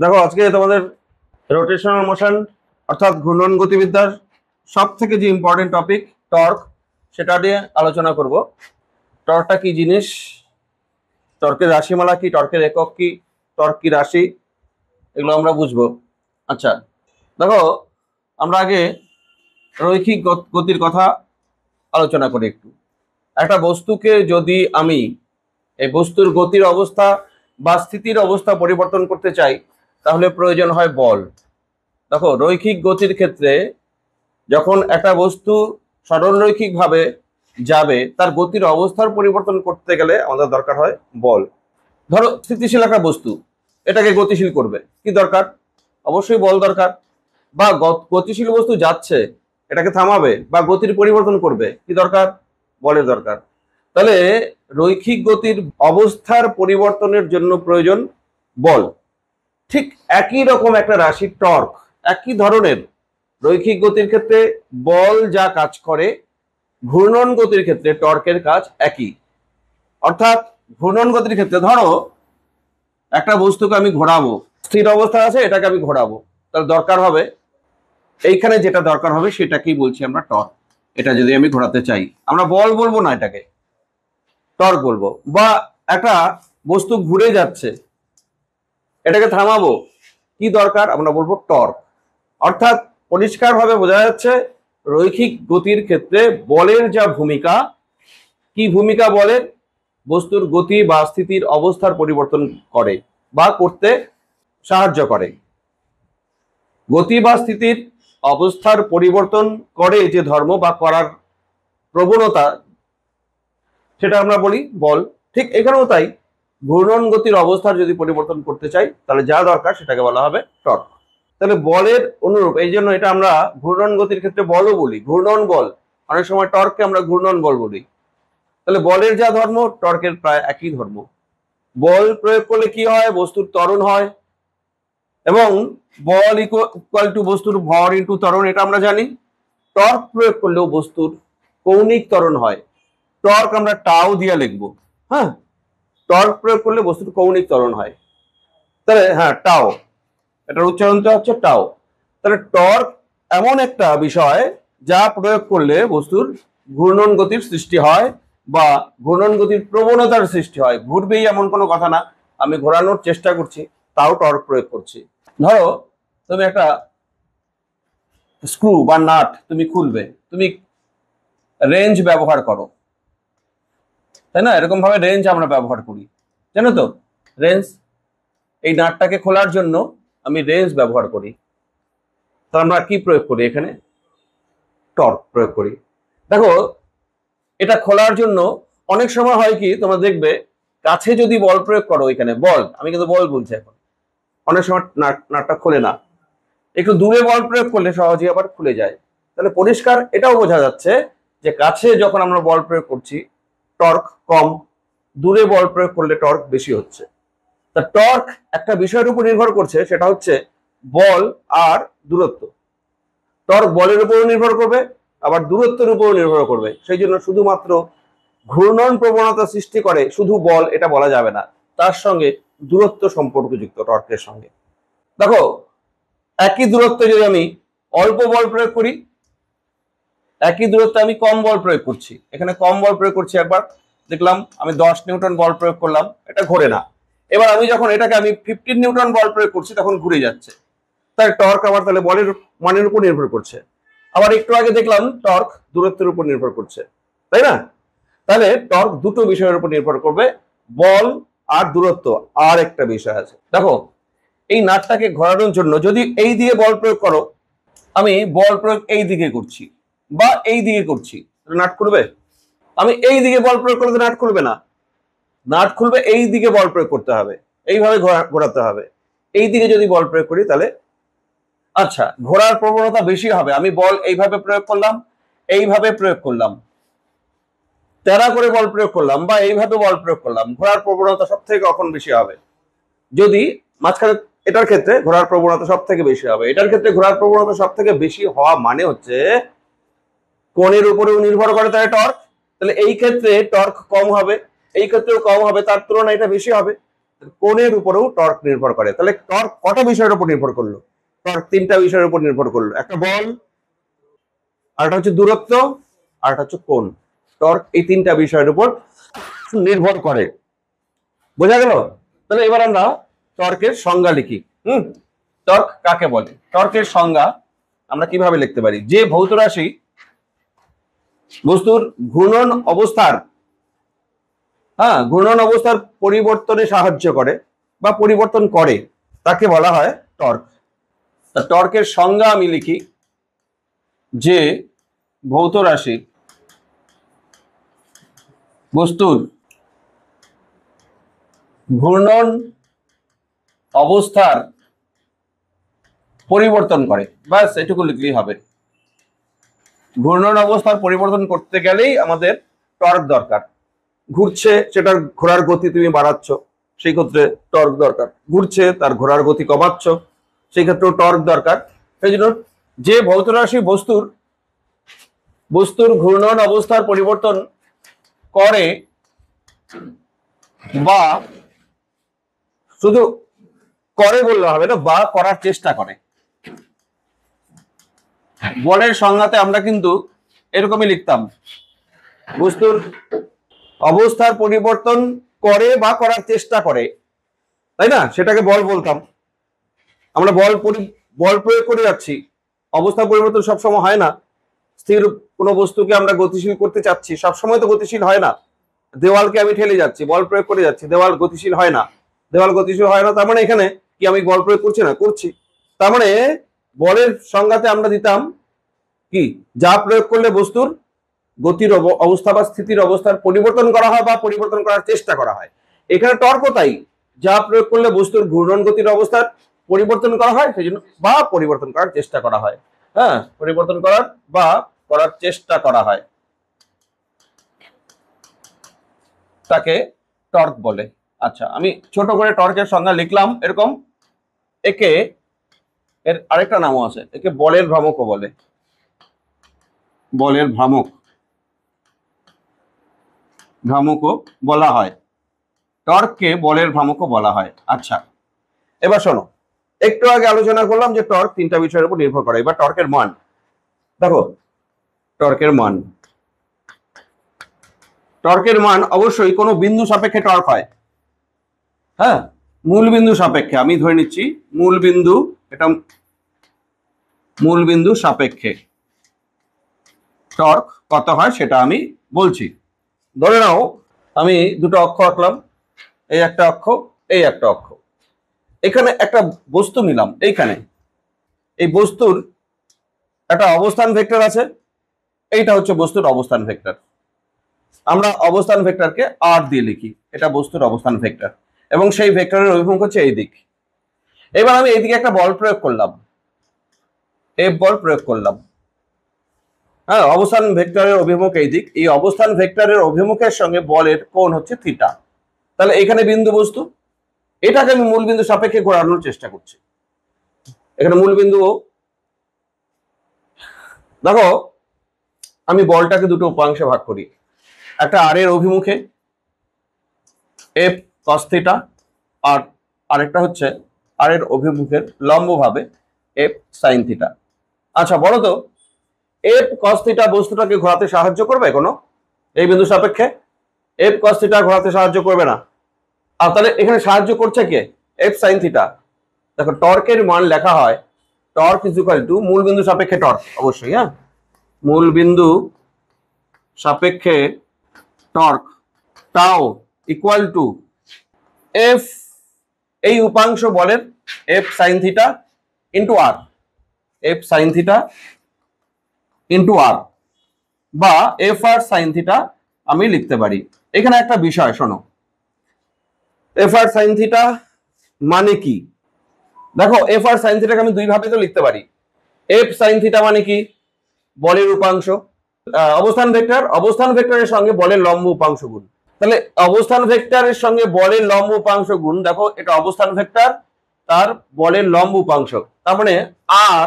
দেখো আজকে তোমাদের রোটেশনাল মোশন অর্থাৎ ঘূর্ণন গতিবিদ্যার সব থেকে যে ইম্পর্টেন্ট টপিক টর্ক, সেটা নিয়ে আলোচনা করব। টর্কটা কি জিনিস, টর্কের রাশিমালা কি, টর্কের একক কি, টর্ক কি রাশি, এগুলো আমরা বুঝবো। আচ্ছা দেখো, আমরা আগে রৈখিক গতির কথা আলোচনা করি একটু। একটা বস্তুকে যদি আমি এই বস্তুর গতির অবস্থা বা স্থিতির অবস্থা পরিবর্তন করতে চাই, তাহলে প্রয়োজন হয় বল। দেখো রৈখিক গতির ক্ষেত্রে যখন একটা বস্তু সরলরৈখিক ভাবে যাবে, তার গতির অবস্থার পরিবর্তন করতে গেলে আমাদের দরকার হয় বল। ধরো স্থিতিশীল একটা বস্তু, এটাকে গতিশীল করবে, কি দরকার? অবশ্যই বল দরকার। বা গতিশীল বস্তু যাচ্ছে, এটাকে থামাবে বা গতির পরিবর্তন করবে, কি দরকার? বলের দরকার। তাহলে রৈখিক গতির অবস্থার পরিবর্তনের জন্য প্রয়োজন বল। ঠিক একই রকম একটা রাশি টর্ক, একই ধরনের। রৈখিক গতির ক্ষেত্রে বল যা কাজ করে, ঘূর্ণন গতির ক্ষেত্রে টর্কের কাজ একই। অর্থাৎ ঘূর্ণন গতির ক্ষেত্রে ধরো একটা বস্তুকে আমি ঘোরাবো, স্থির অবস্থা আছে, এটাকে আমি ঘোরাবো, তার দরকার হবে, এইখানে যেটা দরকার হবে সেটাকেই বলছি আমরা টর্ক। এটা যদি আমি ঘোরাতে চাই, আমরা বল বলবো না, এটাকে টর্ক বলবো। বা একটা বস্তু ঘুরে যাচ্ছে, এটাকে থামাবো, কি দরকার? আমরা বলবো টর্ক। অর্থাৎ পরিষ্কারভাবে বোঝা যাচ্ছে রৈখিক গতির ক্ষেত্রে বলের যা ভূমিকা, কি ভূমিকা বলের? বস্তুর গতি বা স্থিতির অবস্থার পরিবর্তন করে বা করতে সাহায্য করে। গতি বা স্থিতির অবস্থার পরিবর্তন করে যে ধর্ম বা করার প্রবণতা, সেটা আমরা বলি বল। ঠিক এখানেও তাই, ঘূর্ণন গতির অবস্থার যদি পরিবর্তন করতে চাই, তাহলে যা দরকার সেটাকে বলা হবে টর্ক। তাহলে বলের অনুরূপ, এই জন্য এটা আমরা ঘূর্ণন গতির ক্ষেত্রে বলও বলি, ঘূর্ণন বল। অনেক সময় টর্ককে আমরা ঘূর্ণন বল বলি। তাহলে বলের যা ধর্ম, টর্কের প্রায় একই ধর্ম। বল প্রয়োগ করলে কি হয়? বস্তুর ত্বরণ হয়, এবং বল ইকুয়াল টু বস্তুর ভর ইন্টু ত্বরণ, এটা আমরা জানি। টর্ক প্রয়োগ করলেও বস্তুর কৌণিক ত্বরণ হয়। টর্ক আমরা টাও দিয়ে লিখবো। হ্যাঁ, টর্ক প্রয়োগ করলে বস্তুর কৌণিক ত্বরণ হয়। তাহলে হ্যাঁ, টাও, এটার উচ্চারণটা হচ্ছে টাও। তাহলে টর্ক এমন একটা বিষয় যা প্রয়োগ করলে বস্তুর ঘূর্ণন গতির সৃষ্টি হয় বা ঘূর্ণন গতির প্রবণতার সৃষ্টি হয়। ঘুরবেই এমন কোনো কথা না, আমি ঘোরানোর চেষ্টা করছি, তাও টর্ক প্রয়োগ করছি। ধরো তুমি একটা স্ক্রু বা নাট তুমি খুলবে, তুমি রেঞ্জ ব্যবহার করো, তাই না? এরকম ভাবে রেঞ্জ আমরা ব্যবহার করি, জানো তো? রেঞ্জ, এই নাটটাকে খোলার জন্য আমি রেঞ্জ ব্যবহার করি। তো আমরা কি প্রয়োগ করি? এখানে টর্ক প্রয়োগ করি। দেখো এটা খোলার জন্য অনেক সময় হয় কি, তোমরা দেখবে কাছে যদি বল প্রয়োগ করো, এখানে বল, আমি কিন্তু বল বলছি এখন, অনেক সময় নাটটা খোলে না। একটু দূরে বল প্রয়োগ করলে সহজেই আবার খুলে যায়। তাহলে পরিষ্কার এটাও বোঝা যাচ্ছে যে কাছে যখন আমরা বল প্রয়োগ করছি টর্ক কম, দূরে বল প্রয়োগ করলে টর্ক বেশি হচ্ছে। তা টর্ক একটা বিষয়ের উপর নির্ভর করছে, সেটা হচ্ছে বল আর দূরত্ব। টর্ক বলের উপরও নির্ভর করবে, আবার দূরত্বের উপরও নির্ভর করবে। সেই জন্য শুধুমাত্র ঘূর্ণন প্রবণতা সৃষ্টি করে শুধু বল, এটা বলা যাবে না, তার সঙ্গে দূরত্ব সম্পর্কযুক্ত টর্কের সঙ্গে। দেখো একই দূরত্বে যদি আমি অল্প বল প্রয়োগ করি, একই দূরত্বে আমি কম বল প্রয়োগ করছি, এখানে কম বল প্রয়োগ করছি, একবার দেখলাম আমি 10 নিউটন বল প্রয়োগ করলাম, এটা ঘোরে না। এবার আমি যখন এটাকে আমি 15 নিউটন বল প্রয়োগ করছি, তখন ঘুরে যাচ্ছে। তাই টর্ক আবার তাহলে বলের মানের উপর নির্ভর করছে। আবার একটু আগে দেখলাম টর্ক দূরত্বের উপর নির্ভর করছে, তাই না? তাহলে টর্ক দুটো বিষয়ের উপর নির্ভর করবে, বল আর দূরত্ব। আর একটা বিষয় আছে, দেখো এই নাটটাকে ঘোরানোর জন্য যদি এই দিকে বল প্রয়োগ করো, আমি বল প্রয়োগ এই দিকে করছি বা এই দিকে করছি, নাট খুলবে? আমি এই দিকে বল প্রয়োগ করলে নাট খুলবে না, নাট খুলবে এই দিকে বল প্রয়োগ করতে হবে, এইভাবে ঘোরাতে হবে। এই দিকে যদি বল প্রয়োগ করি তাহলে আচ্ছা ঘোরার প্রবণতা বেশি হবে। আমি বল এইভাবে প্রয়োগ করলাম, এইভাবে প্রয়োগ করলাম, তেরা করে বল প্রয়োগ করলাম বা এইভাবে বল প্রয়োগ করলাম, ঘোরার প্রবণতা সব থেকে কখন বেশি হবে? যদি মাঝখানে, এটার ক্ষেত্রে ঘোরার প্রবণতা সব থেকে বেশি হবে। এটার ক্ষেত্রে ঘোরার প্রবণতা সব থেকে বেশি হওয়া মানে হচ্ছে কোণের উপরেও নির্ভর করে তাই টর্ক। তাহলে এই ক্ষেত্রে টর্ক কম হবে, এই ক্ষেত্রেও কম হবে, তার তুলনায় এটা বেশি হবে। কোণের উপরেও টর্ক নির্ভর করে। তাহলে টর্ক কটা বিষয়ের উপর নির্ভর করলো? টর্ক তিনটা বিষয়ের উপর নির্ভর করলো, একটা বল, আরেকটা হচ্ছে দূরত্ব, আরেকটা হচ্ছে কোণ। টর্ক এই তিনটা বিষয়ের উপর নির্ভর করে। বোঝা গেল? তাহলে এবার আমরা টর্কের সংজ্ঞা লিখি। টর্ক কাকে বলে? টর্কের সংজ্ঞা আমরা কিভাবে লিখতে পারি? যে ভৌত রাশি বস্তুর ঘূর্ণন অবস্থার ঘূর্ণন অবস্থার পরিবর্তনে সাহায্য করে বা পরিবর্তন করে তাকে বলা হয় টর্ক। তা টর্কের সংজ্ঞা আমি লিখি, যে ভৌত রাশি বস্তুর ঘূর্ণন অবস্থার পরিবর্তন করে, ব্যাস এটুকু লিখলেই হবে। ঘূর্ণন অবস্থার পরিবর্তন করতে গেলেই আমাদের টর্ক দরকার। ঘুরছে, সেটার ঘোরার গতি তুমি বাড়াচ্ছ, সেই ক্ষেত্রে টর্ক দরকার। ঘুরছে, তার ঘোরার গতি কমাচ্ছ, সেই ক্ষেত্রেও টর্ক দরকার। সেই জন্য যে ভৌত রাশি বস্তুর ঘূর্ণন অবস্থার পরিবর্তন করে বা শুধু করে বললে হবে না, বা করার চেষ্টা করে। বলের সংজ্ঞাতে আমরা কিন্তু এরকমই লিখতাম, বস্তুর অবস্থার পরিবর্তন করে বা করার চেষ্টা করে, তাই না? সেটাকে বল বলতাম। আমরা বল প্রয়োগ করে যাচ্ছি, অবস্থা পরিবর্তন সবসময় হয় না। স্থির কোনো বস্তুকে আমরা গতিশীল করতে চাচ্ছি, সবসময় তো গতিশীল হয় না। দেওয়ালকে আমি ঠেলে যাচ্ছি, বল প্রয়োগ করে যাচ্ছি, দেওয়াল গতিশীল হয় না। দেওয়াল গতিশীল হয় না, তার মানে এখানে কি আমি বল প্রয়োগ করছি না? করছি। তার মানে বলের সংজ্ঞাতে আমরা দিতাম কি, যা প্রয়োগ করলে বস্তুর গতির অবস্থা বা স্থিতির অবস্থার পরিবর্তন করা হয় বা পরিবর্তন করার চেষ্টা করা হয়। এখানে টর্ক তাই, যা প্রয়োগ করলে বস্তুর ঘূর্ণন গতির অবস্থার পরিবর্তন করা হয়, সেই জন্য বা পরিবর্তন করার চেষ্টা করা হয়। পরিবর্তন করার বা করার চেষ্টা করা হয়, তাকে টর্ক বলে। আচ্ছা, আমি ছোট করে টর্কের সংজ্ঞা লিখলাম এরকম। একে, এর আরেকটা নামও আছে, একে বলের ভ্রামকও বলে। বলের ভ্রামকও বলা হয়। টর্ককে বলের ভ্রামকও বলা হয়। আচ্ছা, এবার শোনো, একটু আগে আলোচনা করলাম যে টর্ক তিনটা বিষয়ের উপর নির্ভর করে। এবার টর্কের মান দেখো। টর্কের মান অবশ্যই কোনো বিন্দু সাপেক্ষে টর্ক হয়। মূল বিন্দু সাপেক্ষে, আমি ধরে নিচ্ছি মূল বিন্দু সাপেক্ষে টর্ক কত হয় সেটা আমি বলছি। ধরে নাও আমি দুটো অক্ষ আঁকলাম, এই একটা অক্ষ, এই একটা অক্ষ। এখানে একটা বস্তু নিলাম, এইখানে এই বস্তুর একটা অবস্থান ভেক্টর আছে, এইটা হচ্ছে বস্তুর অবস্থান ভেক্টর। আমরা অবস্থান ভেক্টরকে আর দিয়ে লিখি, এটা বস্তুর অবস্থান ভেক্টর, এবং সেই ভেক্টরের অভিমুখ হচ্ছে এই দিক। এবার আমি এইদিকে একটা বল প্রয়োগ করলাম, এফ বল প্রয়োগ করলাম। অবস্থান ভেক্টরের অভিমুখ এই দিক, এই অবস্থান ভেক্টরের অভিমুখের সঙ্গে বলের কোণ হচ্ছে থিটা। তাহলে এখানে বিন্দু বস্তু, এটাকে আমি মূল বিন্দু সাপেক্ষে ঘোরানোর চেষ্টা করছি। এখানে মূল বিন্দু, দেখো আমি বলটাকে দুটো উপাংশে ভাগ করি, একটা আর এর অভিমুখে এফ কস থিটা, আর আরেকটা হচ্ছে আর এর অভিমুখের লম্বভাবে এফ সাইন থিটা। আচ্ছা বলো তো, এফ কস থিটা বস্তুটাকে ঘোরাতে সাহায্য করবে কোনো এই বিন্দু সাপেক্ষে? এফ কস থিটা ঘোরাতে সাহায্য করবে না। আর তাহলে এখানে সাহায্য করছে কে? F sine theta. দেখো টর্কের মান লেখা হয়, টর্ক ইজ ইকুয়াল টু মূল বিন্দু সাপেক্ষে টর্ক, অবশ্যই মূল বিন্দু সাপেক্ষে টর্ক টাও ইকুয়াল টু এফ, এই উপাংশ বলের এফ সাইন থিটা ইন্টু আর, এফ সাইন থিটা ইন্টু আর, বা এফ আর সাইন থিটা আমি লিখতে পারি। এখানে একটা বিষয় শোনো, এফ আর সাইন থিটা মানে কি? দেখো এফ আর সাইন থিটাকে আমি দুই ভাবে তো লিখতে পারি। এফ সাইন থিটা মানে কি? বলের উপাংশ, অবস্থান ভেক্টরের সঙ্গে বলের লম্ব উপাংশ গুণ। তাহলে অবস্থান ভেক্টরের সঙ্গে বলের লম্ব উপাংশ গুণ, দেখো এটা অবস্থান ভেক্টর, তার বলের লম্ব উপাংশ, তার মানে আর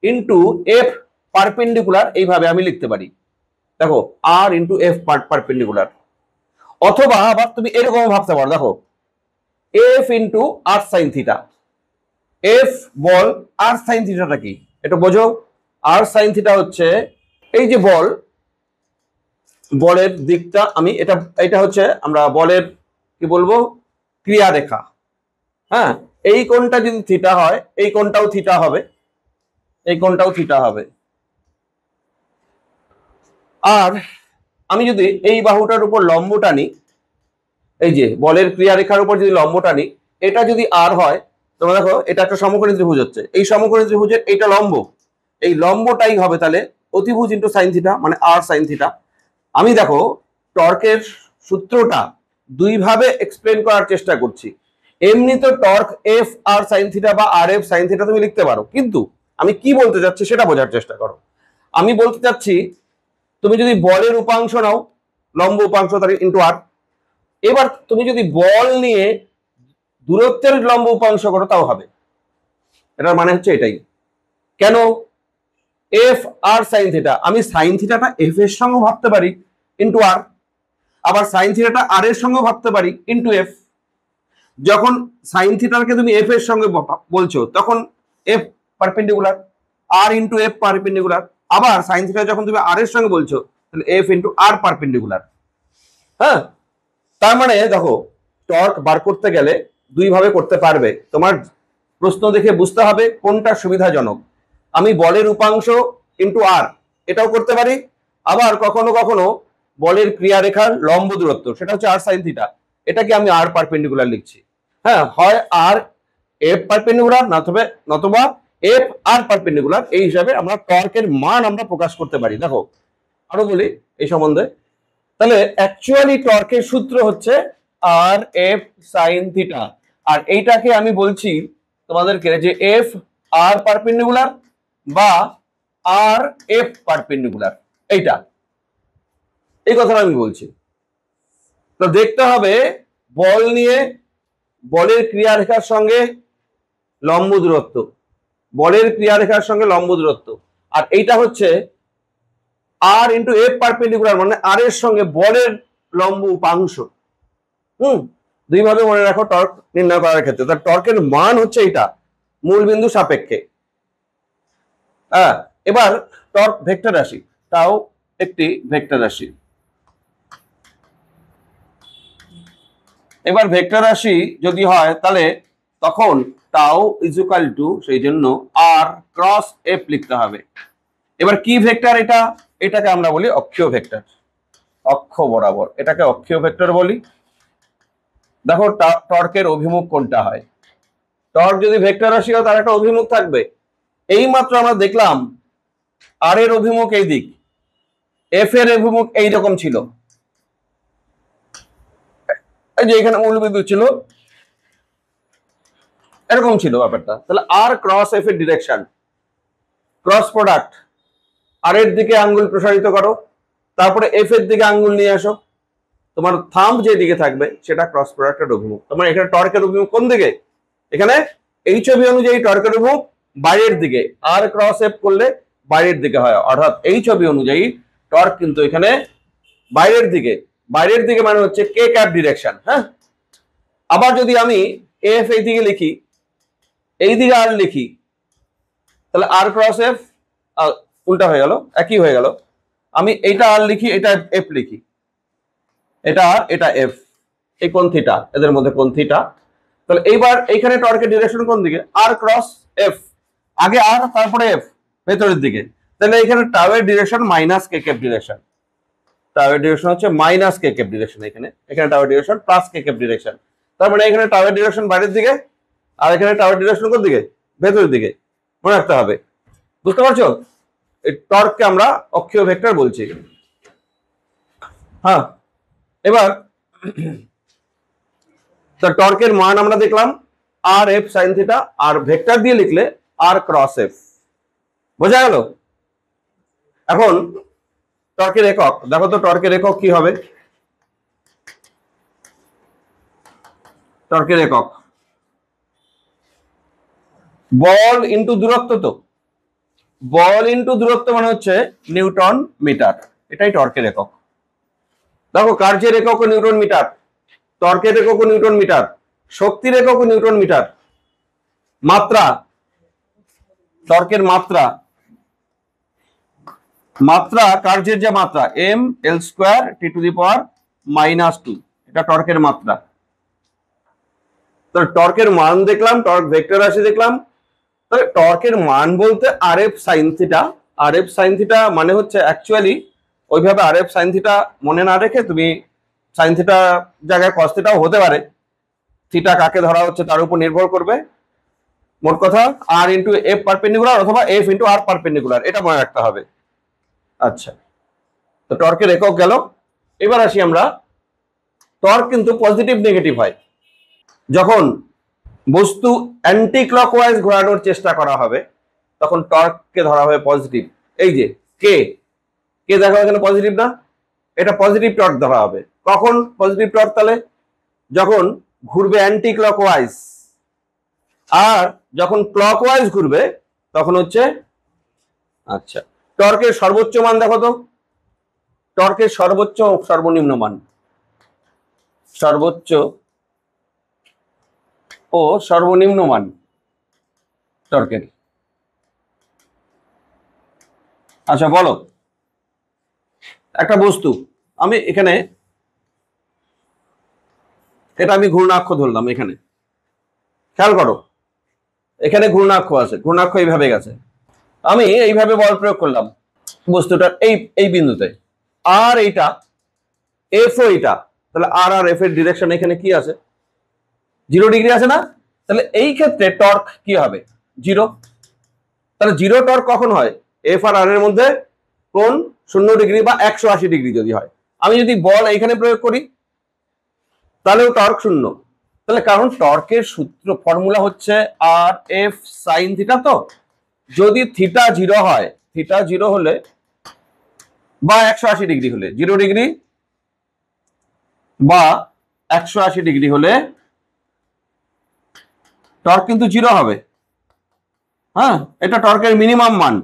ইন্টু এফ পারপেন্ডিকুলার, এইভাবে আমি লিখতে পারি। দেখো আর ইন্টু এফ পারপেন্ডিকুলার। অথবা আবার তুমি এরকম ভাবতে পারো, দেখো এফ ইন্টু আর সাইন থিটা। এফ বল, আর সাইন থিটাটা কি এটা বোঝো। আর সাইন থিটা হচ্ছে এই যে বল, বলের দিকটা আমি এটা হচ্ছে আমরা বলের কি বলবো ক্রিয়া রেখা। হ্যাঁ, এই কোণটা যদি থিটা হয় এই কোণটাও থিটা হবে, এই কোণটাও থিটা হবে। আর আমি যদি এই বাহুটার উপর লম্ব টানি, এই যে বলের ক্রিয়া রেখার উপর যদি লম্ব টানি, এটা যদি আর হয়, তোমরা দেখো এটা একটা সমকোণী ত্রিভুজ হচ্ছে, এই সমকোণী ত্রিভুজের এইটা লম্ব, এই লম্বটাই হবে তাহলে অতিভুজ ইন্টু সাইন থিটা, মানে আর সাইন থিটা। আমি দেখো টর্কের সূত্রটা দুই ভাবে এক্সপ্লেন করার চেষ্টা করছি। এমনি তো torque F R sine theta বা আর এফ সাইন থিটা তুমি লিখতে পারো, কিন্তু আমি কি বলতে চাচ্ছি সেটা বোঝার চেষ্টা করো। আমি বলতে চাচ্ছি তুমি যদি বলের উপাংশ নাও, লম্ব উপাংশ তার ইন্টু আর, এবার তুমি যদি বল নিয়ে দূরত্বের লম্ব উপাংশ করো তাও হবে। এটার মানে হচ্ছে এটাই। কেন? এফ আর সাইন থিটা, আমি সাইন থিটাটা এফ এর সঙ্গে ভাবতে পারি ইন্টু আর, আবার সাইন থিটাটা আর এর সঙ্গে ভাবতে পারি ইন্টু এফ। যখন সাইন থিটাকে তুমি এফ এর সঙ্গে বলছো তখন এফ পারপেন্ডিকুলার, আর ইন্টু এফ পারপেন্ডিকুলার। আবার সাইন থিটা যখন তুমি আর এর সঙ্গে বলছো তাহলে এফ ইন্টু আর পারপেন্ডিকুলার। হ্যাঁ, তার মানে দেখো টর্ক বার করতে গেলে দুই ভাবে করতে পারবে। তোমার প্রশ্ন দেখে বুঝতে হবে কোনটা সুবিধাজনক। আমি বলের উপাংশ ইন্টু আর এটাও করতে পারি, আবার কখনো কখনো বলের ক্রিয়া রেখার লম্ব দূরত্ব সেটা হচ্ছে আর সাইন থিটা, এটাকে আমি আর পারপেন্ডিকুলার লিখছি। হ্যাঁ, হয় আর এফ পারপেন্ডিকুলার নতুবা এফ আর পারপেন্ডিকুলার, এই হিসাবে আমরা টর্কের মান আমরা প্রকাশ করতে পারি। দেখো আরো বলি এই সম্বন্ধে, তাহলে অ্যাকচুয়ালি টর্কের সূত্র হচ্ছে আর এফ সাইন থিটা, আর এইটাকে আমি বলছি তোমাদেরকে যে এফ আর পারপেন্ডিকুলার বা আর এফ পারপেন্ডিকুলার, এইটা এই কথাটা আমি বলছি। তো দেখতে হবে বল নিয়ে বলের ক্রিয়ারেখার সঙ্গে লম্ব দূরত্ব, বলের ক্রিয়ারেখার সঙ্গে লম্ব দূরত্ব, আর এইটা হচ্ছে আর ইন্টু এফ পারপেন্ডিকুলার, মানে আর এর সঙ্গে বলের লম্ব উপাংশ। দুই ভাবে মনে রাখো টর্ক নির্ণয় করার ক্ষেত্রে। তার টর্কের মান হচ্ছে এটা মূল বিন্দু সাপেক্ষে। হ্যাঁ, এবার টর্ক ভেক্টর রাশি, তাও একটি ভেক্টর রাশি। এবার ভেক্টর রাশি যদি হয় তাহলে তখন টাও ইজুকাল টু, সেই জন্য আর ক্রস এফ লিখতে হবে। এবার কি ভেক্টর এটা? এটাকে আমরা বলি অক্ষীয় ভেক্টর, অক্ষ বরাবর এটাকে অক্ষীয় ভেক্টর বলি। দেখো টর্কের অভিমুখ কোনটা হয়, টর্ক যদি ভেক্টর রাশি হয় তার একটা অভিমুখ থাকবে। এই মাত্র আমরা দেখলাম আর এর অভিমুখ এই দিক, এফ এর অভিমুখ এইরকম ছিল, এই যে এখানে মূল বিন্দু ছিল, এরকম ছিল ব্যাপারটা। তাহলে আর ক্রস এফ এর ডিরেকশন, ক্রস প্রোডাক্ট, আর এর দিকে আঙ্গুল প্রসারিত করো, তারপরে এফ এর দিকে আঙ্গুল নিয়ে আসো, তোমার থাম্ব যে দিকে থাকবে সেটা ক্রস প্রোডাক্টের অভিমুখ। তোমার এখানে টর্কের অভিমুখ কোন দিকে? এখানে এই ছবি অনুযায়ী টর্কের অভিমুখ বাইরের দিকে, আর ক্রস এফ করলে বাইরের দিকে হয়, অর্থাৎ এই ছবি অনুযায়ী টর্ক কিন্তু এখানে বাইরের দিকে। বাইরের দিকে মানে হচ্ছে কে ক্যাপ ডিরেকশন। হ্যাঁ, আবার যদি আমি এফ এই দিকে লিখি, এই দিকে আর লিখি, তাহলে আর ক্রস এফ উল্টা হয়ে গেল, একই হয়ে গেল। আমি এইটা আর লিখি, এটা এফ লিখি, এটা এফ, এই কোণ থিটা, এদের মধ্যে কোণ থিটা। তাহলে এইবার এইখানে টর্কের ডিরেকশন কোন দিকে? আর ক্রস এফ, আগে আর তারপরে এফ ভেতরের দিকে। তাহলে এখানে টাওয়ের ডিরেকশন মাইনাস কে ক্যাপ ডিরেকশন, টাওয়ের ডিরেকশন হচ্ছে মাইনাস কে ক্যাপ ডিরেকশন, এখানে টাওয়ের ডিরেকশন প্লাস কে ক্যাপ ডিরেকশন। তার মানে এখানে টাওয়ের ডিরেকশন বাইরের দিকে, আর এখানে টাওয়ের ডিরেকশন কোন দিকে? ভেতরের দিকে। মনে রাখতে হবে, বুঝতে পারছো? এই টর্ককে আমরা অক্ষীয় ভেক্টর বলছি। হ্যাঁ, এবার টর্কের মান আমরা দেখলাম আর এফ সাইন থিটা, আর ভেক্টর দিয়ে লিখলে আর ক্রস এফ। বোঝা গেল? এখন টর্কের একক দেখো তো, টর্কের একক কি হবে? টর্কের একক বল ইন্টু দূরত্ব। তো বল ইন্টু দূরত্ব মানে হচ্ছে নিউটন মিটার, এটাই টর্কের একক। দেখো কার্যের একক নিউটন মিটার, টর্কের একক নিউটন মিটার, শক্তির একক নিউটন মিটার। মাত্রা, টর্কের মাত্রা, মাত্রা কার্যের যে মাত্রা M L square T to the power -2, এটা টর্কের মাত্রা। তো টর্কের মান দেখলাম, টর্ক ভেক্টর রাশি দেখলাম। তাহলে টর্কের মান বলতে আর এফ সাইন থিটা। আর এফ সাইন থিটা মানে হচ্ছে অ্যাকচুয়ালি ওইভাবে আর এফ সাইন থিটা মনে না রেখে তুমি সাইন থিটা জায়গায় কস থিটাও হতে পারে, থিটা কাকে ধরা হচ্ছে তার উপর নির্ভর করবে। মোট কথা আর ইন্টু এফ পারপেন্ডিকুলার অথবা এফ ইন্টু আর পারপেন্ডিকুলার, এটা মনে রাখতে হবে। আচ্ছা, তো টর্কের একক গেল। এবার আসি আমরা, টর্ক কিন্তু পজিটিভ নেগেটিভ হয় যখন বস্তু অ্যান্টি ক্লকওয়াইজ ঘোরানোর চেষ্টা করা হবে, তখন টর্ককে ধরা হবে পজিটিভ। এই যে কে কে দেখো এখানে পজিটিভ না, এটা পজিটিভ টর্ক ধরা হবে। কখন পজিটিভ টর্ক? তাহলে যখন ঘুরবে অ্যান্টি ক্লকওয়াইজ, আর যখন ক্লকওয়াইজ ঘুরবে তখন হচ্ছে। আচ্ছা, টর্কের সর্বোচ্চ মান দেখো তো, টর্কের সর্বোচ্চ সর্বনিম্ন মান, সর্বোচ্চ ও সর্বনিম্ন মান টর্কের। আচ্ছা বলো, একটা বস্তু আমি এখানে, এটা আমি ঘূর্ণাক্ষ ধরলাম, এখানে খেয়াল করো, এখানে ঘূর্ণাক্ষ আছে, ঘূর্ণাক্ষ এইভাবে গেছে, আমি এইভাবে বল প্রয়োগ করলাম বস্তুটার এই বিন্দুতে, আর এইটা এফ ও এইটা, তাহলে আর আর এফ এর ডিরেকশন এখানে কি আছে? 0 ডিগ্রি আছে না? তাহলে এই ক্ষেত্রে টর্ক কি হবে? 0। তাহলে 0 টর্ক কখন হয়? এফ আর আর এর মধ্যে কোণ 0 ডিগ্রি বা 180 ডিগ্রি যদি হয়। আমি যদি বল এইখানে প্রয়োগ করি তাহলেও টর্ক 0। তাহলে কারণ টর্কের সূত্র ফর্মুলা হচ্ছে আর এফ সাইন থিটা। তো যদি থিটা 0 হয়, থিটা 0 হলে বা 180 ডিগ্রি হলে, 0 ডিগ্রি বা 180 ডিগ্রি হলে টর্ক কিন্তু 0 হবে। হ্যাঁ, এটা টর্কের মিনিমাম মান।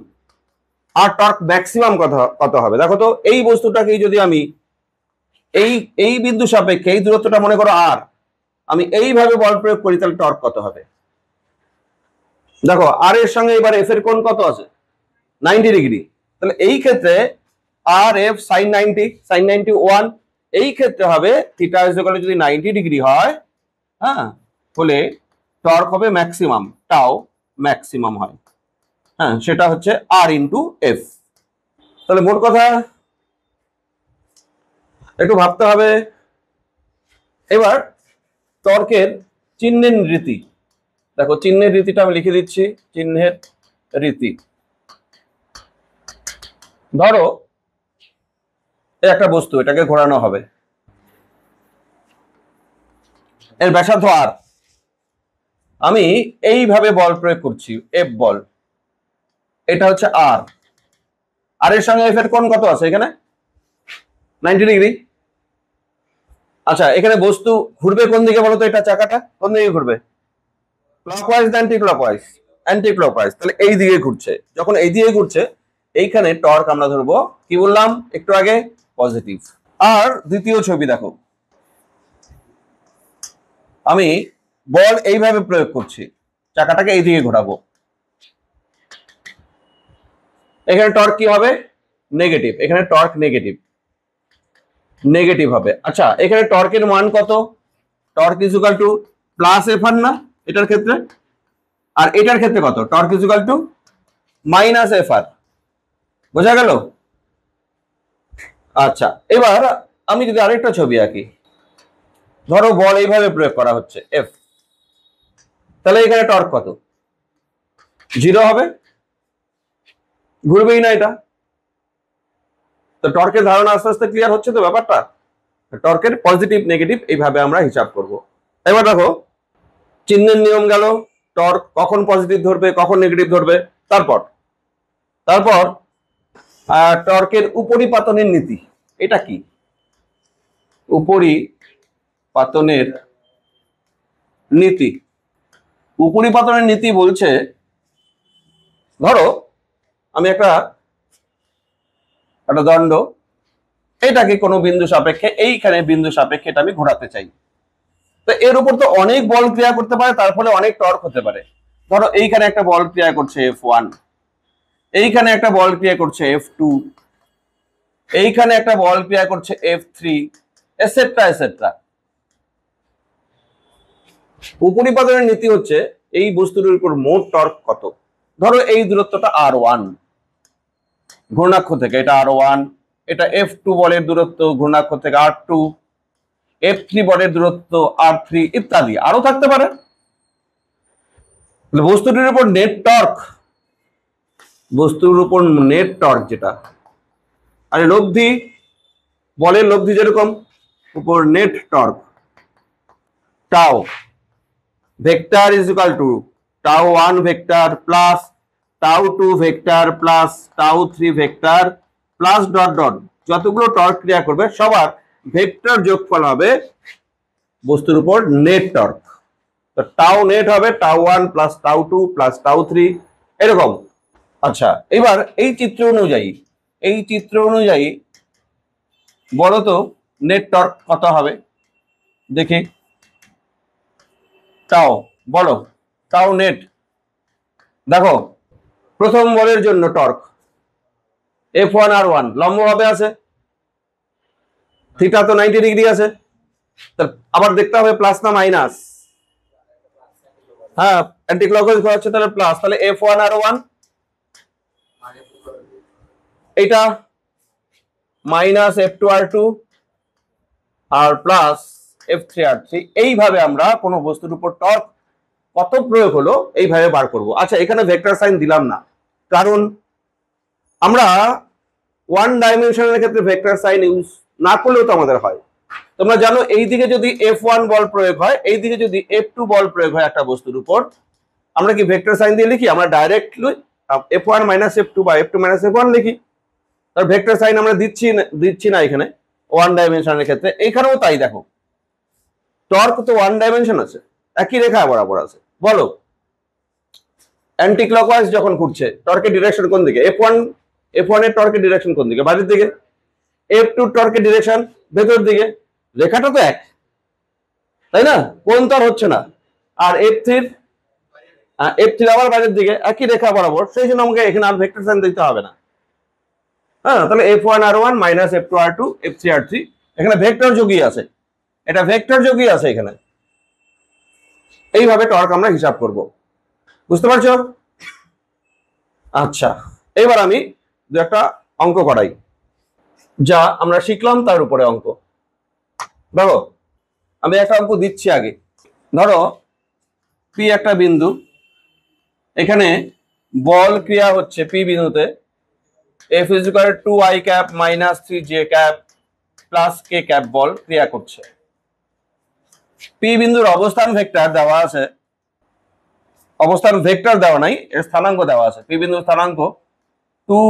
আর টর্ক ম্যাক্সিমাম কত হবে দেখো তো। এই বস্তুটাকে যদি আমি এই বিন্দু সাপেক্ষে এই দূরত্বটা মনে করো আর, আমি এইভাবে বল প্রয়োগ করি, তাহলে টর্ক কত হবে? দেখো আর এর সঙ্গে এবার এফ এর কোণ কত আছে? 90 ডিগ্রি। তাহলে এই ক্ষেত্রে আর এফ সাইন 90, সাইন 91, এই ক্ষেত্রে হবে থিটা ইকুয়াল যদি 90 ডিগ্রি হয়, হ্যাঁ, বলে টর্ক হবে ম্যাক্সিমাম, টাও ম্যাক্সিমাম হয়। হ্যাঁ, সেটা হচ্ছে আর ইন্টু এফ। তাহলে মোট কথা একটু ভাবতে হবে। এবার টর্কের চিহ্নের রীতি দেখো, চিহ্নের রীতিটা আমি লিখে দিচ্ছি। চিহ্নের রীতি, ধরো একটা বস্তু, এটাকে ঘোরানো হবে, এর ব্যাসার্ধ আর, আমি এইভাবে বল প্রয়োগ করছি, এফ বল, এটা হচ্ছে আর, আর এর সঙ্গে এফ এর কোণ কত আছে? এখানে 90 ডিগ্রি। আচ্ছা, এখানে বস্তু ঘুরবে কোন দিকে বলো তো? এটা চাকাটা কোন দিকে ঘুরবে? ক্লকওয়াইজ না অ্যান্টি ক্লকওয়াইজ? Anti clockwise. তাহলে এই দিকে ঘুরছে, যখন এই দিকে ঘুরছে, এইখানে টর্ক আমরা ধরবো কি বললাম একটু আগে? পজিটিভ। আর দ্বিতীয় ছবি দেখো, আমি বল এইভাবে প্রয়োগ করছি, চাকাটাকে এই দিকে ঘোরাবো, এখানে টর্ক কি হবে? নেগেটিভ। এখানে টর্ক নেগেটিভ, নেগেটিভ হবে। আচ্ছা, এখানে টর্কের মান কত? Torque is equal to plus F R না এটার ক্ষেত্রে, আর এটার ক্ষেত্রে কত? Torque is equal to minus F R. বোঝা গেল? আচ্ছা, এবার আমি যদি আরেকটা ছবি আঁকি, ধরো বল এইভাবে প্রয়োগ করা হচ্ছে এফ, তাহলে এখানে টর্ক কত? 0 হবে, ঘুরবেই না এটা। তো টর্কের ধারণা আস্তে আস্তে ক্লিয়ার হচ্ছে তো ব্যাপারটা। টর্কের পজিটিভ নেগেটিভ এইভাবে আমরা হিসাব করব। এবার দেখো, চিহ্নের নিয়ম গেল, টর্ক কখন পজিটিভ ধরবে কখন নেগেটিভ ধরবে। তারপর টর্কের উপরিপাতনের নীতি, এটা কি? উপরিপাতনের নীতি, উপরিপাতনের নীতি বলছে, ধরো আমি একটা দণ্ড, এটাকে কোনো বিন্দু সাপেক্ষে, এইখানে বিন্দু সাপেক্ষে এটা আমি ঘোরাতে চাই। তো এর উপর তো অনেক বল ক্রিয়া করতে পারে, তার ফলে অনেক টর্ক হতে পারে। ধরো এইখানে একটা বল ক্রিয়া করছে F1, এইখানে একটা বল ক্রিয়া করছে F2, এইখানে একটা বল ক্রিয়া করছে F3, এটসেট্রা এটসেট্রা। উপরিপাতনের নীতি হচ্ছে এই বস্তুটির উপর মোট টর্ক কত। ধরো এই দূরত্বটা R1 ঘূর্ণাক্ষ থেকে, এটা R1, এটা F2 বলের দূরত্ব ঘূর্ণাক্ষ থেকে R2, F3 বলের দূরত্ব R3 ইত্যাদি আরো থাকতে পারে। বস্তুটির উপর নেট টর্ক, বস্তুর উপর নেট টর্ক যেটা, আর লব্ধি, বলের লব্ধি যেরকম, উপর net torque tau vector is equal to τ1 vector plus τ2 vector plus τ3 vector plus dot dot, যতগুলো টর্ক ক্রিয়া করবে সবার ভেক্টর যোগফল হবে বস্তুর উপর নেট টর্ক। তো টাও নেট হবে τ1 প্লাস τ2 প্লাস τ3 এরকম। আচ্ছা, এবার এই চিত্র অনুযায়ী বলো তো নেট টর্ক কত হবে দেখি। টাও বলো, টাও নেট। দেখো প্রথম বলের জন্য টর্ক F1 R1 লম্বভাবে আছে, থিটা তো 90 ডিগ্রি আছে, আবার দেখতে হবে প্লাস না মাইনাস। হ্যাঁ, অ্যান্টি ক্লকওয়াইজ ঘোরাচ্ছে তাহলে প্লাস, তাহলে F1 R1 এটা মাইনাস F2 R2 আর প্লাস F3 R3। এইভাবে আমরা কোনো বস্তুর উপর টর্ক কত প্রয়োগ হলো এইভাবে বার করব। আচ্ছা, এখানে ভেক্টর সাইন দিলাম না, কারণ আমরা ওয়ান ডাইমেনশনের ক্ষেত্রে ভেক্টর সাইন ইউজ না করলেও তো আমাদের হয়। তোমরা জানো এইদিকে যদি F1 বল প্রয়োগ হয়, এইদিকে যদি F2 বল প্রয়োগ হয় একটা বস্তুর উপর, আমরা কি ভেক্টর সাইন দিয়ে লিখি? আমরা ডাইরেক্টলি F1 মাইনাস F2 বা F2 মাইনাস F1 লিখি। তার ভেক্টর সাইন আমরা দিচ্ছি না এখানে ওয়ান ডাইমেনশনের ক্ষেত্রে। এইখানেও তাই, দেখো টর্ক তো ওয়ান ডাইমেনশন আছে, একই রেখা বরাবর আছে। বলো অ্যান্টি ক্লকওয়াইজ যখন ঘুরছে টর্কের ডিরেকশন কোন দিকে? F1 এর টর্কের ডিরেকশন কোন দিকে? বাইরের দিকে। F2 টর্কের ডিরেকশন ভেতর দিকে। রেখাটা তো এক, তাই না? কোন তর হচ্ছে না। আর F3 আবার বাইরের দিকে, একই রেখা বরাবর, সেই জন্য আমাকে এখানে আর ভেক্টর সাইন দিতে হবে না। হ্যাঁ, তাহলে F1 R1 minus F2 R2 F3 R3, এখানে ভেক্টর যোগী আছে, এটা ভেক্টর যোগী আছে এখানে। এইভাবে টর্ক আমরা হিসাব করব, বুঝতে পারছো? আচ্ছা, এবার আমি দু একটা অঙ্ক করাই, যা আমরা শিখলাম তার উপরে অঙ্ক। দেখো আমি একটা অঙ্ক দিচ্ছি আগে। ধরো P একটা বিন্দু, এখানে বল ক্রিয়া হচ্ছে P বিন্দুতে F is equal to 2i cap minus 3j cap plus k cap বল ক্রিয়া করছে। P বিন্দুর অবস্থান ভেক্টর দেওয়া আছে, অবস্থান ভেক্টর দেওয়া নাই, এর স্থানাঙ্ক দেওয়া আছে। P বিন্দুর স্থানাঙ্ক 2,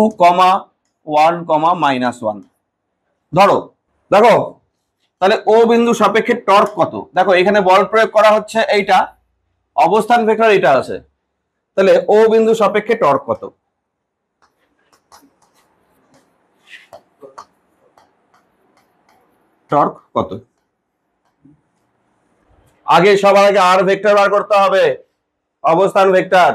1, -1। ধরো দেখো তাহলে ও বিন্দু সাপেক্ষে টর্ক কত? দেখো এখানে বল প্রয়োগ করা হচ্ছে এইটা, অবস্থান ভেক্টর এটা আছে, তাহলে ও বিন্দু সাপেক্ষে টর্ক কত? টর্ক কত? আগে সবার আগে আর ভেক্টর বার করতে হবে, অবস্থান ভেক্টর।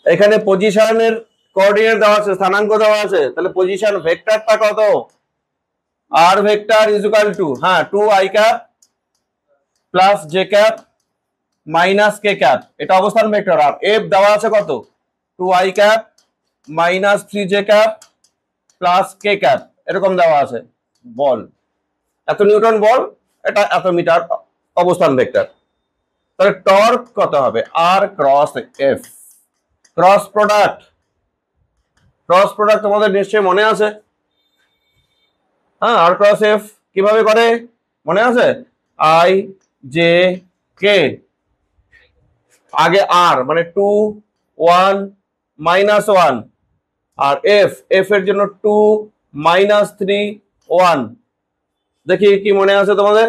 এখানে পজিশনের কোঅর্ডিনেট দেওয়া আছে, স্থানাঙ্ক দেওয়া আছে, তাহলে পজিশন ভেক্টরটা কত? আর ভেক্টর ইজ ইকুয়াল টু, হ্যাঁ, 2i cap plus j cap minus k cap, এটা অবস্থান ভেক্টর। আর f দেওয়া আছে কত? 2i cap minus 3j cap plus k cap, এরকম দেওয়া আছে। বল এত নিউটন বল, এটা এত মিটার অবস্থান ভেক্টর। তাহলে টর্ক কত হবে? আর ক্রস এফ। ক্রস প্রোডাক্ট তোমাদের নিশ্চয়ই মনে আছে। হ্যাঁ, আর ক্রস এফ কিভাবে করে মনে আছে? আই জে কে, আগে আর মানে 2, 1, -1, আর এফ এর জন্য 2, -3, 1। দেখি কি মনে আছে তোমাদের,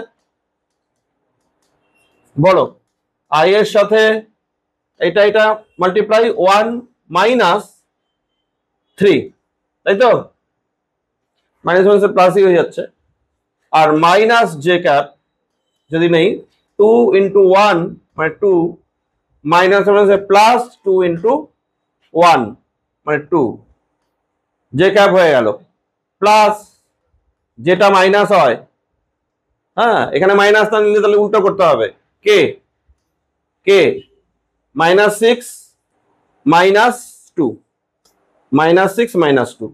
বলো। আই এর সাথে এটা মাল্টিপ্লাই 1 -3, তাই তো? মাইনাস প্লাসই হয়ে যাচ্ছে। আর মাইনাস জে ক্যাপ যদি নেই 2 ইন্টু 1 মানে 2 মাইনাস হচ্ছে প্লাস 2 ইন্টু 1 মানে 2, যে ক্যাপ হয়ে গেল প্লাস যেটা মাইনাস হয়, হ্যাঁ এখানে মাইনাস না নিলে তাহলে উল্টো করতে হবে, কে কে -6 -2 -6 -2,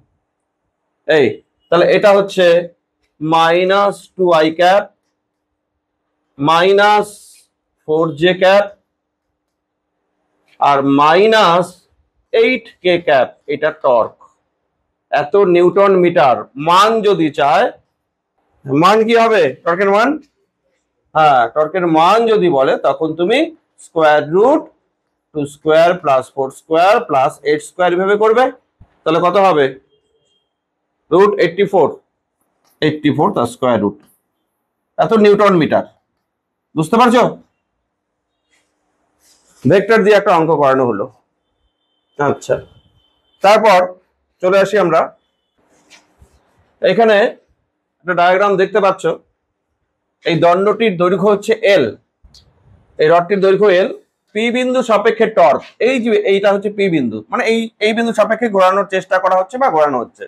এই তাহলে এটা হচ্ছে -2i ক্যাপ -4j ক্যাপ আর -8k ক্যাপ, এটা টর্ক। এত নিউটন মিটার মান যদি চায়, মান কি হবে টর্কের মান? হ্যাঁ টর্কের মান যদি বলে তখন তুমি square root 2 square plus 4 square plus 8 square এভাবে করবে, তাহলে কত হবে? রুট 84 তার স্কোয়ার রুট, এত নিউটন মিটার। বুঝতে পারছো? ভেক্টর দিয়ে একটা অঙ্ক করানো হলো। আচ্ছা, তারপর চলে আসি আমরা, এখানে একটা ডায়াগ্রাম দেখতে পাচ্ছ, এই দণ্ডটির দৈর্ঘ্য হচ্ছে এল, এই রডটির দৈর্ঘ্য এল, পি বিন্দু সাপেক্ষে টর্ক, এই যে এইটা হচ্ছে পি বিন্দু, মানে এই বিন্দু সাপেক্ষে ঘোরানোর চেষ্টা করা হচ্ছে বা ঘোরানো হচ্ছে।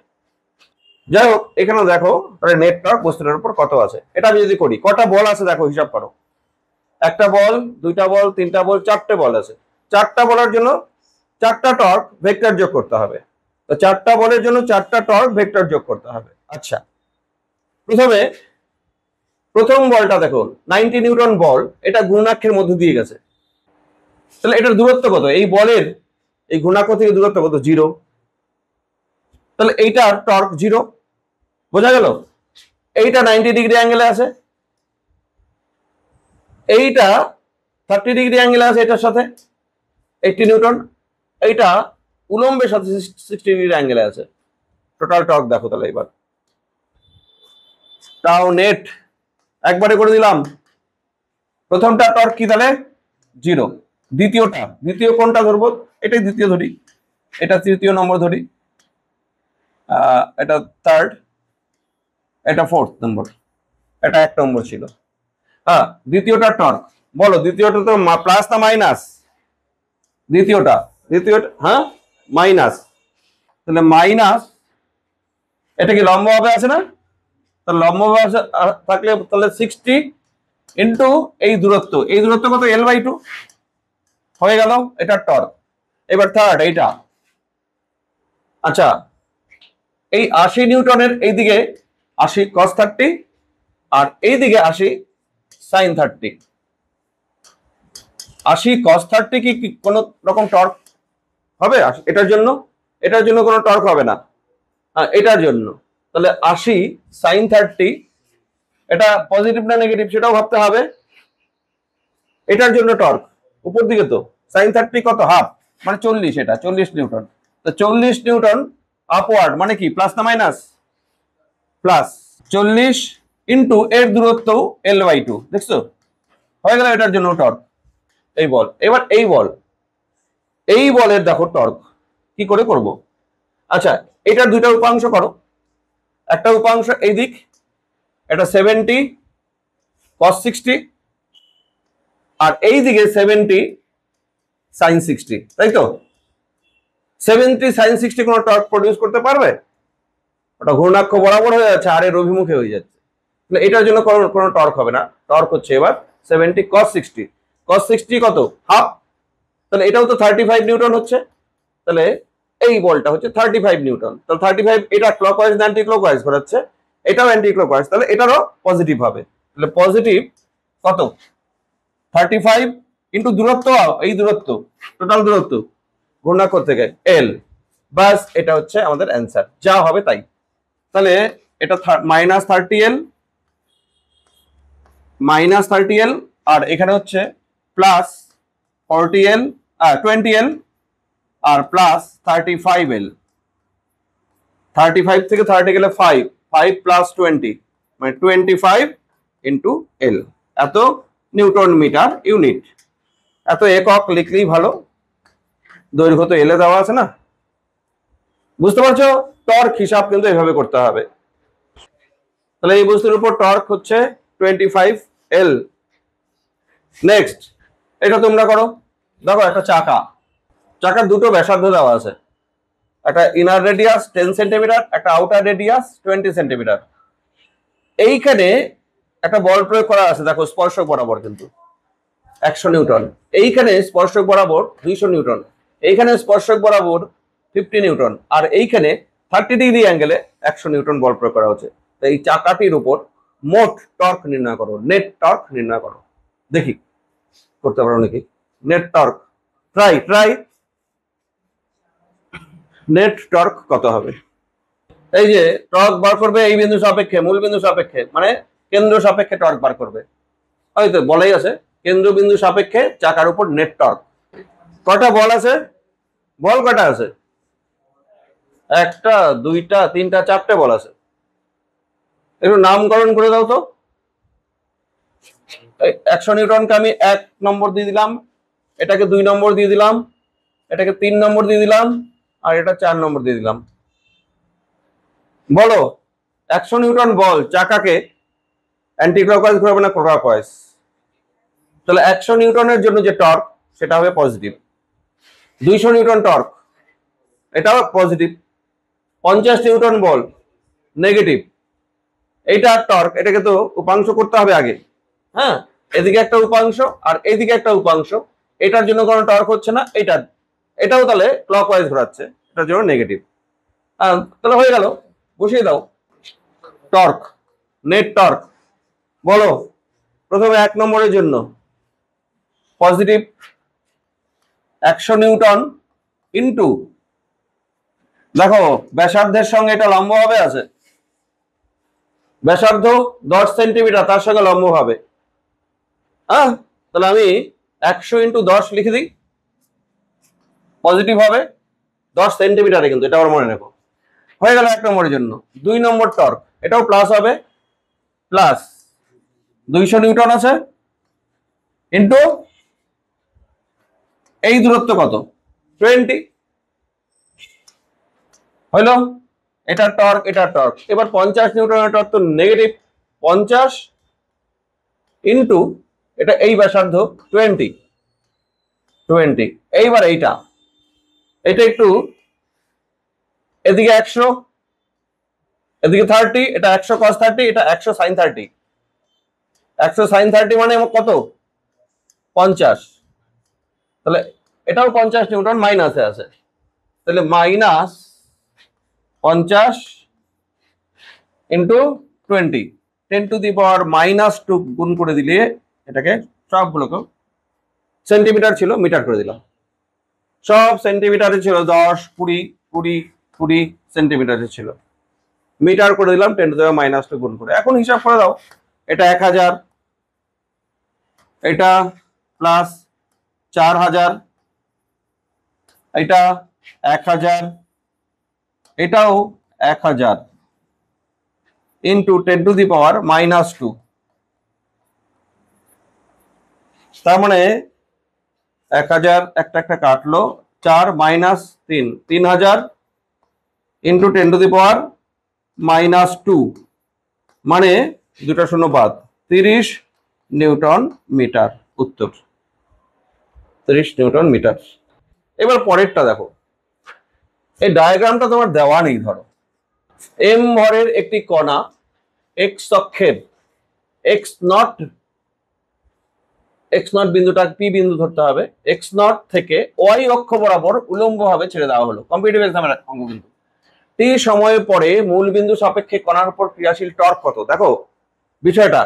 যাই হোক, এখানে দেখো তাহলে নেট টর্ক বস্তুটার উপর কত আছে। এটা আমি যদি করি, কটা বল আছে দেখো, হিসাব করো। একটা বল, দুইটা বল, তিনটা বল, চারটে বল আছে। চারটা বলের জন্য চারটা টর্ক ভেক্টর যোগ করতে হবে। তো চারটা বলের জন্য চারটা টর্ক ভেক্টর যোগ করতে হবে। আচ্ছা, প্রথমে প্রথম বলটা দেখো 90 নিউটন বল, এটা ঘূর্ণাক্ষের মধ্যে দিয়ে গেছে, তাহলে এটার দূরত্ব কত? এই বলের এই ঘূর্ণাক্ষ থেকে দূরত্ব কত? 0, তাহলে এইটার টর্ক 0, বোঝা গেল? এইটা 90 ডিগ্রি অ্যাঙ্গেলে আছে, এইটা 30 ডিগ্রি অ্যাঙ্গেলে আছে এটার সাথে 80 নিউটন, এইটা উলম্বের সাথে 60 ডিগ্রি অ্যাঙ্গেলে আছে। টোটাল টর্ক দেখো তাহলে এবার, তাও নেট একবারে করে দিলাম। প্রথমটা টর্ক কি তাহলে? 0। দ্বিতীয় কোনটা ধরবো? এটাই দ্বিতীয় ধরি, এটা তৃতীয় নম্বর ধরি, এটা থার্ড, এটা ফোর্থ নম্বর, এটা 1 নম্বর ছিল। হ্যাঁ, দ্বিতীয়টা টর্ক বলো, দ্বিতীয়টা তো প্লাস না মাইনাস? দ্বিতীয়টা হ্যাঁ মাইনাস, তাহলে মাইনাস, এটা কি লম্ব ভাবে আছে না? তাহলে লম্ব ভাবে থাকলে তাহলে 60 ইন্টু এই দূরত্ব কত? L/2 হয়ে গেল, এটা টর্ক। এবার থার্ড এইটা, আচ্ছা এই 80 নিউটনের এইদিকে 80 cos 30 আর এইদিকে 80 sin 30। 80 cos 30 কি কোনো রকম টর্ক হবে এটার জন্য কোনো টর্ক হবে না, এটার জন্য। তাহলে 80 sin 30, এটা পজিটিভ না নেগেটিভ সেটাও ভাবতে হবে। এটার জন্য টর্ক উপর দিকে, তো sin 30 কত? হাফ, মানে 40, এটা 40 নিউটন। তো 40 নিউটন আপওয়ার্ড মানে কি, প্লাস না মাইনাস? প্লাস। 40 ইন্টু এর দূরত্ব L/2, দেখছো হয়ে গেল, এটার জন্য টর্ক। এই বল, এবার এই বলের দেখো টর্ক কি করে করব। আচ্ছা, এটার দুইটা উপাংশ করো, একটা উপাংশ এই দিক, এটা 70 cos 60 আর এই দিকে 70 sin 60, তাই তো? 70 sin 60 কোনো টর্ক প্রডিউস করতে পারবে? ওটা ঘূর্ণাক্ষ বরাবর হয়ে যাচ্ছে আর এর অভিমুখে হয়ে যাচ্ছে, তাহলে এটার জন্য কোনো টর্ক হবে না। টর্ক হচ্ছে এবার 70 cos 60, cos 60 কত? হাফ, তাহলে এটাও তো 35 নিউটন হচ্ছে, তাহলে এই বলটা হচ্ছে 35 নিউটন। তাহলে 35, এটা ক্লকওয়াইজ না অ্যান্টি ক্লকওয়াইজ ঘোরাচ্ছে, এটাও অ্যান্টি ক্লকওয়াইজ, তাহলে এটারও পজিটিভ হবে। তাহলে পজিটিভ কত? 35 ইন্টু দূরত্ব, এই দূরত্ব টোটাল দূরত্ব ঘূর্ণাক্ষ থেকে L, বাস এটা হচ্ছে আমাদের অ্যান্সার, যা হবে তাই। তাহলে এটা -30L আর এখানে হচ্ছে প্লাস 40L 20L আর প্লাস 35L। 35 থেকে 30 গেলে 5 প্লাস 20 মানে 25 ইন্টু L, এত নিউটন মিটার ইউনিট। এত একক লিখলেই ভালো, দৈর্ঘ্য তো এলে দেওয়া আছে না। বুঝতে পারছো? টর্ক হিসাব কিন্তু এভাবে করতে হবে। তাহলে এই বস্তুর উপর টর্ক হচ্ছে 25L নেক্সট এটা তোমরা করো। দেখো একটা চাকার দুটো ব্যাসার্ধ দেওয়া আছে, একটা ইনার রেডিয়াস 10 সেন্টিমিটার, একটা আউটার রেডিয়াস 20 সেন্টিমিটার। এইখানে একটা বল প্রয়োগ করা আছে, দেখো স্পর্শক বরাবর কিন্তু 100 নিউটন, এইখানে স্পর্শক বরাবর 200 নিউটন, এইখানে স্পর্শক বরাবর 50 নিউটন, আর এইখানে 30 ডিগ্রি অ্যাঙ্গেলে 100 নিউটন বল প্রয়োগ করা হচ্ছে। তো এই চাকাটির উপর মোট টর্ক নির্ণয় করো, নেট টর্ক নির্ণয় করো। দেখি করতে পারো নাকি। Net torque, try net torque কত হবে? এই যে টর্ক বার করবে এই বিন্দু সাপেক্ষে, মূল বিন্দু সাপেক্ষে, মানে কেন্দ্র সাপেক্ষে টর্ক বার করবে। হয়তো বলাই আছে কেন্দ্র বিন্দু সাপেক্ষে চাকার উপর নেট টর্ক। কটা বল আছে? বল কটা আছে? একটা, দুইটা, তিনটা, চারটে বল আছে। একটু নামকরণ করে দাও তো। 100 নিউটনকে আমি 1 নম্বর দিয়ে দিলাম, এটাকে 2 নম্বর দিয়ে দিলাম, এটাকে 3 নম্বর দিয়ে দিলাম, আর এটা 4 নম্বর দিয়ে দিলাম। বলো 100 নিউটন বল চাকাকে অ্যান্টি ক্লকওয়াইজ ঘোরাবে না ক্লকওয়াইজ? তাহলে 100 নিউটনের জন্য যে টর্ক সেটা হবে পজিটিভ। 200 নিউটন টর্ক এটাও পজিটিভ। 50 নিউটন বল নেগেটিভ। এইটা টর্ক, এটাকে তো উপাংশ করতে হবে আগে। হ্যাঁ, এদিকে একটা উপাংশ আর এদিকে একটা উপাংশ, এটার জন্য কোনো টর্ক হচ্ছে না, এটাও তাহলে ক্লকওয়াইজ ঘোরাচ্ছে, এটার জন্য নেগেটিভ। তাহলে হয়ে গেল, বসিয়ে দাও টর্ক, নেট টর্ক। বলো প্রথমে 1 নম্বরের জন্য পজিটিভ 100 নিউটন ইন্টু, দেখো ব্যাসার্ধের সঙ্গে এটা লম্ব ভাবে আছে, ব্যাসার্ধ 10 সেন্টিমিটার, তার সঙ্গে লম্ব হবে। হ্যাঁ, তাহলে আমি 100 ইন্টু 10 লিখে দিই, পজিটিভ হবে 10 সেন্টিমিটারে, কিন্তু এটা আবার মনে রাখো। হয়ে গেল 1 নম্বরের জন্য। 2 নম্বর টর্ক, এটাও প্লাস হবে, প্লাস 200 নিউটন আছে ইন্টু এই দূরত্ব কত? 20। হইল, এটা টর্ক, এটা টর্ক। এবার 50 নিউটনের টর্ক তো নেগেটিভ, 50 ইন্টু এটা এই ব্যাসার্ধ 20। এইবার এটা একটু এদিকে 100, এদিকে 30, এটা 100 cos 30, এটা 100 sin 30। 100 sin 30 মানে কত? 50। তাহলে এটাও 50 নিউটন মাইনাসে আছে, তাহলে minus 50 into 20, 10 two the power -2 গুণ করে দিলে এটাকে সবগুলোকে, সেন্টিমিটার ছিল মিটার করে দিলাম, সব সেন্টিমিটারে ছিল 10, 20, 20, 20 সেন্টিমিটারে ছিল, মিটার করে দিলাম 10 টু দি পাওয়ার -2 গুণ করে। এখন হিসাব করে দাও, এটা 1000, এটা প্লাস 4000, এটা 1000, এটাও 1000 ইন্টু 10 টু দি পাওয়ার -2। তার মানে 1000 একটা একটা কাটলো, 4 - 3, 3000 ইন্টু 10 টু দি পাওয়ার -2, মানে দুটা শূন্য বাদ, 30 নিউটন মিটার। উত্তর 30 নিউটন মিটার। এবার পরেরটা দেখো, এই ডায়াগ্রামটা তোমার দেওয়া নেই। ধরো এম ভরের একটি কণা এক্স অক্ষের এক্স নট বিন্দুটা পি বিন্দু ধরতে হবে, এক্স নট থেকে ওয়াই অক্ষ বরাবর উলম্ব ভাবে ছেড়ে দেওয়া হলো। কম্পিটিটিভ এক্সামের অঙ্ক কিন্তু। টি সময় পরে মূল বিন্দু সাপেক্ষে কণার উপর ক্রিয়াশীল টর্ক কত? দেখো বিষয়টা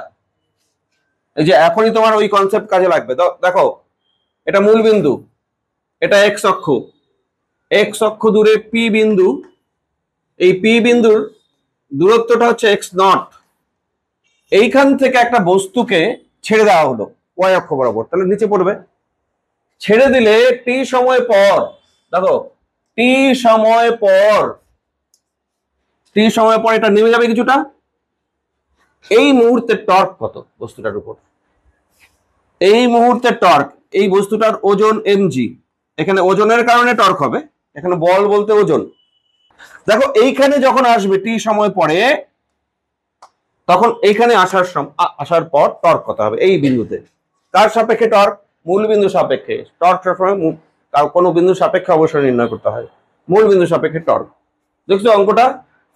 এই যে এখনই তোমার ওই কনসেপ্ট কাজে লাগবে। তো দেখো এটা মূল বিন্দু, এটা এক্স অক্ষ দূরে পি বিন্দু, এই পি বিন্দুর দূরত্বটা হচ্ছে এক্স নট। এইখান থেকে একটা বস্তুকে ছেড়ে দেওয়া হলো ওয়াই অক্ষ বরাবর, তাহলে নিচে পড়বে। ছেড়ে দিলে টি সময় পর, দেখো টি সময় পর এটা নেমে যাবে কিছুটা। এই মুহূর্তে টর্ক কত বস্তুটার উপর? এই মুহূর্তে টর্ক, এই বস্তুটার ওজন mg, এখানে ওজনের কারণে টর্ক হবে, এখানে বল বলতে ওজন। দেখো এইখানে যখন আসবে টি সময় পরে, তখন এইখানে আসার পর টর্ক কত হবে এই বিন্দুতে? কার সাপেক্ষে টর্ক? মূল বিন্দু সাপেক্ষে। টর্ক সবসময় কোনো বিন্দু সাপেক্ষে অবশ্যই নির্ণয় করতে হয়। মূল বিন্দু সাপেক্ষে টর্ক। দেখছো অঙ্কটা?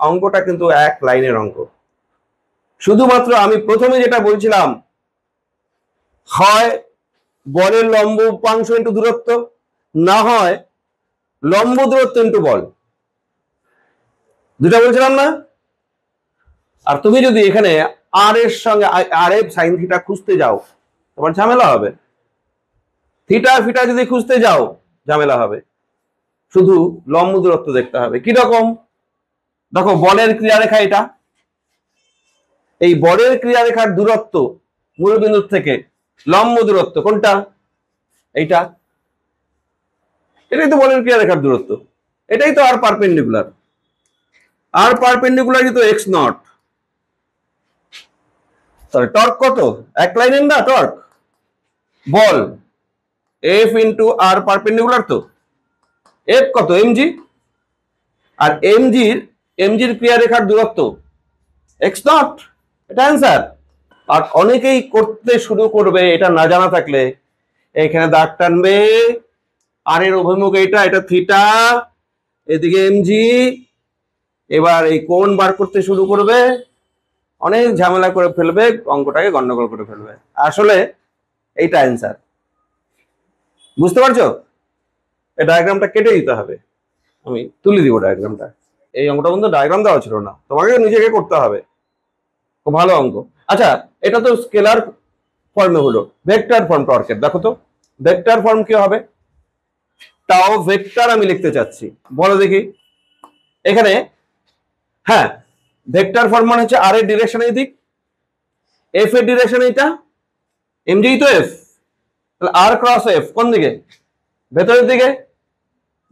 অঙ্কটা কিন্তু এক লাইনের অঙ্ক। শুধুমাত্র আমি প্রথমে যেটা বলছিলাম, হয় বলের লম্ব উপাংশ ইন্টু দূরত্ব, না হয় লম্ব দূরত্ব ইন্টু বল, দুটা বলছিলাম না? আর তুমি যদি এখানে আর এর সঙ্গে আর এফ সাইন থিটা খুঁজতে যাও, তোমার ঝামেলা হবে। থিটা ফিটা যদি খুঁজতে যাও, ঝামেলা হবে। শুধু লম্ব দূরত্ব দেখতে হবে। কি রকম? দেখো বলের ক্রিয়ারেখা এটা, এই বলের ক্রিয়ারেখার দূরত্ব মূল বিন্দু থেকে লম্ব দূরত্ব কোনটা? এইটা। এটাই তো বলের ক্রিয়ারেখার দূরত্ব, এটাই তো আর পারপেন্ডিকুলার। আর পারপেন্ডিকুলারই তো এক্স নট। তাহলে টর্ক কত? এক লাইনের না টর্ক? বল এফ ইন্টু আর পারপেন্ডিকুলার, তো এফ কত? এমজি। আর এমজির ক্রিয়ারেখার দূরত্ব এক্স নট। এটা অ্যান্সার। আর অনেকেই করতে শুরু করবে এটা না জানা থাকলে, এখানে দাগ টানবে, আর এর অভিমুখ এটা, এটা থিটা, এদিকে এমজি, এবার এই কোণ বার করতে শুরু করবে, অনেক ঝামেলা করে ফেলবে, অঙ্কটাকে গন্ডগোল করে ফেলবে। আসলে এইটা অ্যান্সার। বুঝতে পারছো? এই ডায়াগ্রামটা কেটে দিতে হবে, আমি তুলে দিব ডায়াগ্রামটা। এই অঙ্কটা কিন্তু ডায়াগ্রাম দেওয়া ছিল না, তোমাকে নিজেকে করতে হবে। খুব ভালো অঙ্ক। আচ্ছা, এটা তো স্কেলার ফর্মে হলো, ভেক্টর ফর্ম টর্কের দেখো তো, ভেক্টর ফর্ম কি হবে? টাও ভেক্টর আমি লিখতে চাচ্ছি, বলো দেখি। এখানে হ্যাঁ, ভেক্টর ফর্ম মানে হচ্ছে আর এর ডিরেকশন এই দিক, এফ এর ডিরেকশন এইটা, এমজি তো এফ, তাহলে আর ক্রস এফ কোন দিকে? ভেতরের দিকে।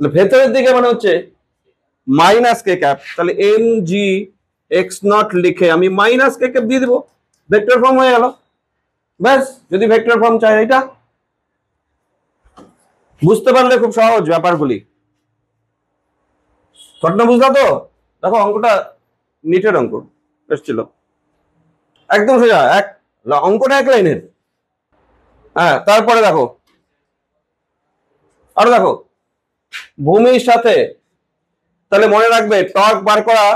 ভেতরের দিকে মানে হচ্ছে মাইনাস কে ক্যাপ, তাহলে এম জি এক্স নট লিখে আমি মাইনাস কে ক্যাপ দিয়ে দিব, ভেক্টর ফর্ম হয়ে গেল। ব্যাস, যদি ভেক্টর ফর্ম চাই এটা বুঝতে পারলে খুব সহজ ব্যাপারগুলি। ঘটনা বুঝলা তো? দেখো অঙ্কটা নিটের অঙ্ক এসেছিল, একদম সোজা, অঙ্কটা এক লাইনের। হ্যাঁ, তারপরে দেখো, আরো দেখো, ভূমির সাথে, তাহলে মনে রাখবে টর্ক বার করা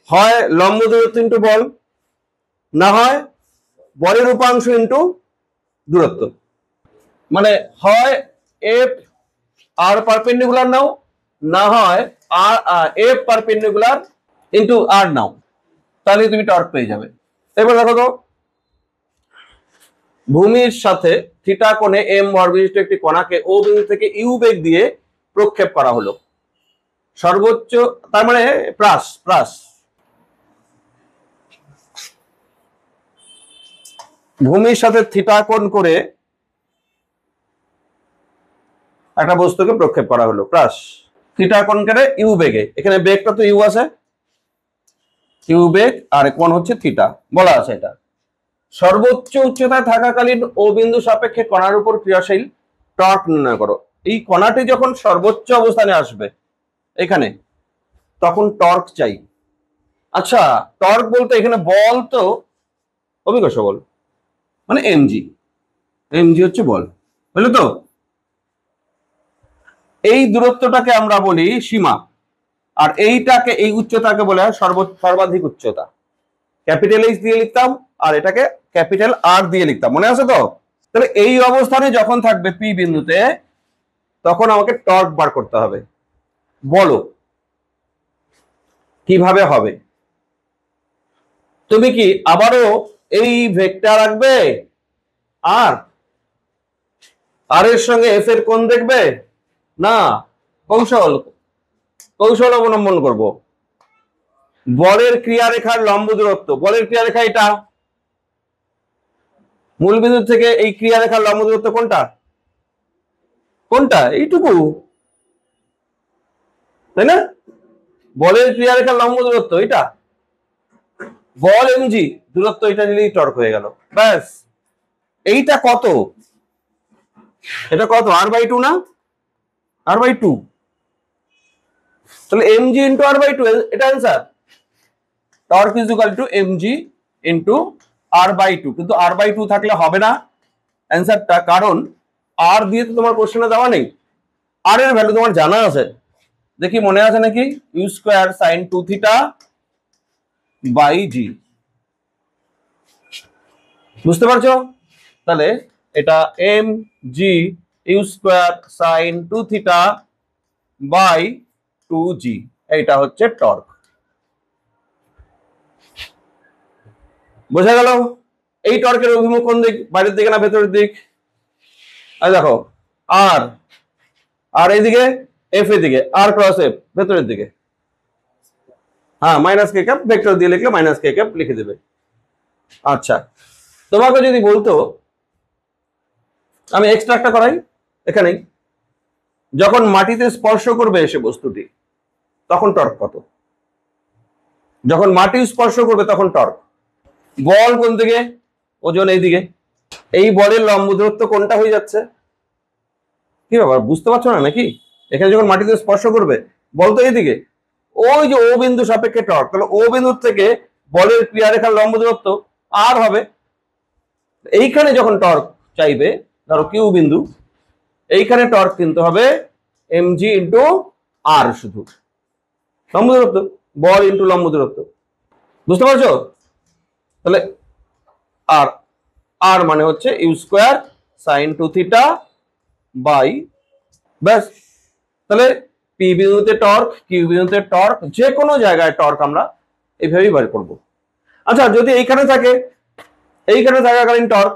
হয় লম্ব দূরত্ব ইন্টু বল, না হয় বলের উপাংশ ইন্টু দূরত্ব। মানে হয় এফ আর পারপেন্ডিকুলার নাও, না হয় আর এফ পারপেন্ডিকুলার ইন্টু আর নাও, তাহলে তুমি টর্ক পেয়ে যাবে। এবার দেখো তো, ভূমির সাথে থিটা কোণে এম ভর বিশিষ্ট একটি কণাকে ও বিন্দু থেকে ইউ বেগ দিয়ে প্রক্ষেপ করা হলো। সর্বোচ্চ, তার মানে প্লাস প্লাস, ভূমির সাথে থিটা কোণ করে একটা বস্তুকে প্রক্ষেপ করা হলো, প্লাস থিটা কোণ করে ইউ বেগে, এখানে বেগটা তো ইউ আছে, ইউ বেগ, আর কোণ হচ্ছে থিটা বলা আছে। এটা সর্বোচ্চ উচ্চতায় থাকাকালীন ও বিন্দু সাপেক্ষে কণার উপর ক্রিয়াশীল টর্ক নির্ণয় করো। এই কণাটি যখন সর্বোচ্চ অবস্থানে আসবে এখানে, তখন টর্ক চাই। আচ্ছা, টর্ক বলতে এখানে বল তো অভিকর্ষ বল, মানে এমজি, এমজি হচ্ছে বল, বুঝলে তো? এই দূরত্বটাকে আমরা বলি সীমা, আর এইটাকে, এই উচ্চতাকে বলে হয় সর্বাধিক উচ্চতা। ক্যাপিটাল এইচ দিয়ে লিখতাম, আর এটাকে ক্যাপিটাল আর দিয়ে লিখতাম, মনে আছে তো? তাহলে এই অবস্থানে যখন থাকবে পি বিন্দুতে, তখন আমাকে টর্ক বার করতে হবে। বলো কিভাবে হবে? তুমি কি আবারও এই ভেক্টর রাখবে, আর আর এর সঙ্গে এফ এর কোণ দেখবে? না, কৌশল অবলম্বন করব। বলের ক্রিয়ারেখার লম্ব দূরত্ব, বলের ক্রিয়ারেখা এটা, মূল বিন্দু থেকে এই ক্রিয়ারেখার লম্ব দূরত্ব কোনটা? কোনটা? এইটুকু, তাই না? বলের ক্রিয়ারেখার লম্ব দূরত্ব এটা, বল এমজি, দূরত্ব এটা নিলেই টর্ক হয়ে গেল। ব্যাস, এইটা কত? এটা কত? আর বাই টু না? আর বাই টু, তাহলে MG into R by two, এটা answer. Torque is equal to MG into R by two, কিন্তু আর বাই টু থাকলে হবে না, অ্যান্সারটা, কারণ আর দিয়ে তো তোমার কোশ্চেনে দেওয়া নেই, আর এর ভ্যালু তোমার জানা আছে। দেখি মনে আছে নাকি, U square sine 2 theta by G. বুঝতে পারছো? তাহলে এটা M G U square sine 2 theta by 2g, এইটা হচ্ছে টর্ক। বোঝা গেল? এই টর্কের অভিমুখ কোন দিক, বাইরের দিকে না ভেতরের দিক? আর দেখো আর আর এইদিকে এফ, এদিকে আর ক্রস এফ ভেতরের দিকে। হ্যাঁ, মাইনাস কে ক্যাপ ভেক্টর দিয়ে লিখলে মাইনাস কে ক্যাপ লিখে দেবে। আচ্ছা, তোমাকে যদি বলতো, আমি এক্সট্রা একটা করাই এখানেই, যখন মাটিতে স্পর্শ করবে এসে বস্তুটি তখন টর্ক কত? যখন মাটি স্পর্শ করবে তখন টর্ক। বল কোন দিকে, ওজন এইদিকে, এই বলের লম্ব দূরত্ব কোনটা হয়ে যাচ্ছে? কি ব্যাপার, বুঝতে পারছো না নাকি? এখানে যখন মাটিতে স্পর্শ করবে বল তো এইদিকে, ওই যে ও বিন্দু সাপেক্ষে টর্ক, তাহলে ও বিন্দু থেকে বলের ক্রিয়ারেখার লম্ব দূরত্ব আর হবে। এইখানে যখন টর্ক চাইবে, ধরো কিউ বিন্দু, এইখানে টর্ক কিন্তু হবে mg ইন্টু আর, শুধু লম্ব দূরত্ব, বল ইন্টু লম্ব দূরত্ব। বুঝতে পারছো? তাহলে আর আর মানে হচ্ছে U square sine 2 theta by, ব্যাস। তাহলে পি বিন্দুতে টর্ক, কিউ বিন্দুতে টর্ক, যে কোনো জায়গায় টর্ক আমরা এইভাবেই বার করব। আচ্ছা, যদি এইখানে থাকে, এইখানে থাকাকালীন টর্ক,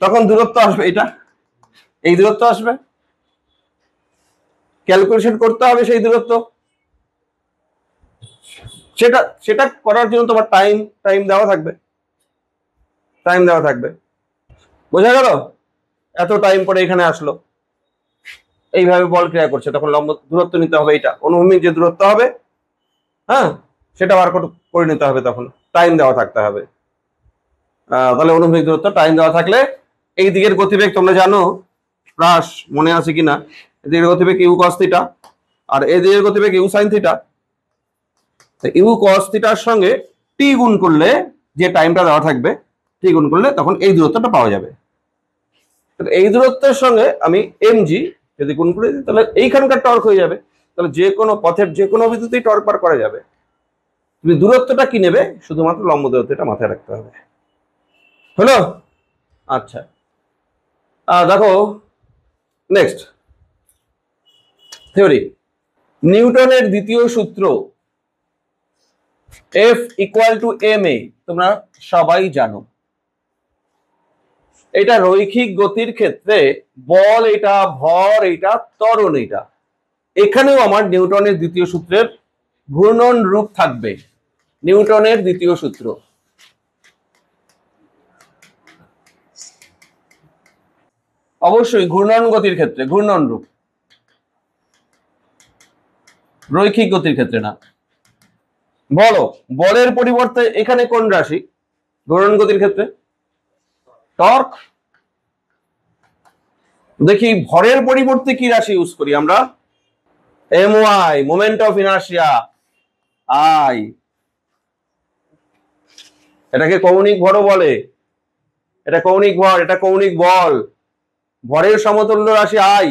তখন দূরত্ব আসবে এটা, এই দূরত্ব আসবে, ক্যালকুলেশন করতে হবে সেই দূরত্ব। সেটা সেটা করার জন্য তোমার টাইম দেওয়া থাকবে, টাইম দেওয়া থাকবে। বোঝা গেল? এত টাইম পরে এখানে আসলো, এইভাবে বল ক্রিয়া করছে, তখন লম্ব দূরত্ব নিতে হবে, এইটা অনুভূমিক যে দূরত্ব হবে, হ্যাঁ, সেটা বার করে নিতে হবে, তখন টাইম দেওয়া থাকতে হবে। তাহলে অনুভূমিক দূরত্ব টাইম দেওয়া থাকলে এই দিকের গতিবেগ তোমরা জানো, হ্রাস মনে আছে কিনা, এদিকের গতিবেগ ইউ কস থিটা, আর এই দিকের গতিবেগ ইউ সাইন থিটা। ইউ কস থিটার সঙ্গে টি গুণ করলে যে টাইমটা দেওয়া থাকবে, টি গুণ করলে তখন এই দূরত্বটা পাওয়া যাবে। এই দূরত্বের সঙ্গে আমি mg যদি গুণ করে দিই, তাহলে এইখানকার টর্ক হয়ে যাবে। তাহলে যে কোনো পথের যে কোনো বিন্দুতেই টর্ক বার করা যাবে। তুমি দূরত্বটা কি নেবে, শুধুমাত্র লম্ব দূরত্বটা মাথায় রাখতে হবে। হলো? আচ্ছা, দেখো নেক্সট থিওরি, নিউটনের দ্বিতীয় সূত্র F ইকুয়াল টু ma, তোমরা সবাই জানো। এটা রৈখিক গতির ক্ষেত্রে বল এটা, ভর এটা, ত্বরণ এটা। এখানেও আমার নিউটনের দ্বিতীয় সূত্রের ঘূর্ণন রূপ থাকবে। নিউটনের দ্বিতীয় সূত্র, অবশ্যই ঘূর্ণন গতির ক্ষেত্রে ঘূর্ণন রূপ, রৈখিক গতির ক্ষেত্রে না। বলো, বলের পরিবর্তে এখানে কোন রাশি ঘূর্ণন গতির ক্ষেত্রে? টর্ক। দেখি ভরের পরিবর্তে কি রাশি ইউজ করি আমরা? my, moment of inertia, I. এটাকে কৌণিক ভরও বলে, এটা কৌণিক ভর, এটা কৌণিক বল। ভরের সমতুল্য রাশি আই,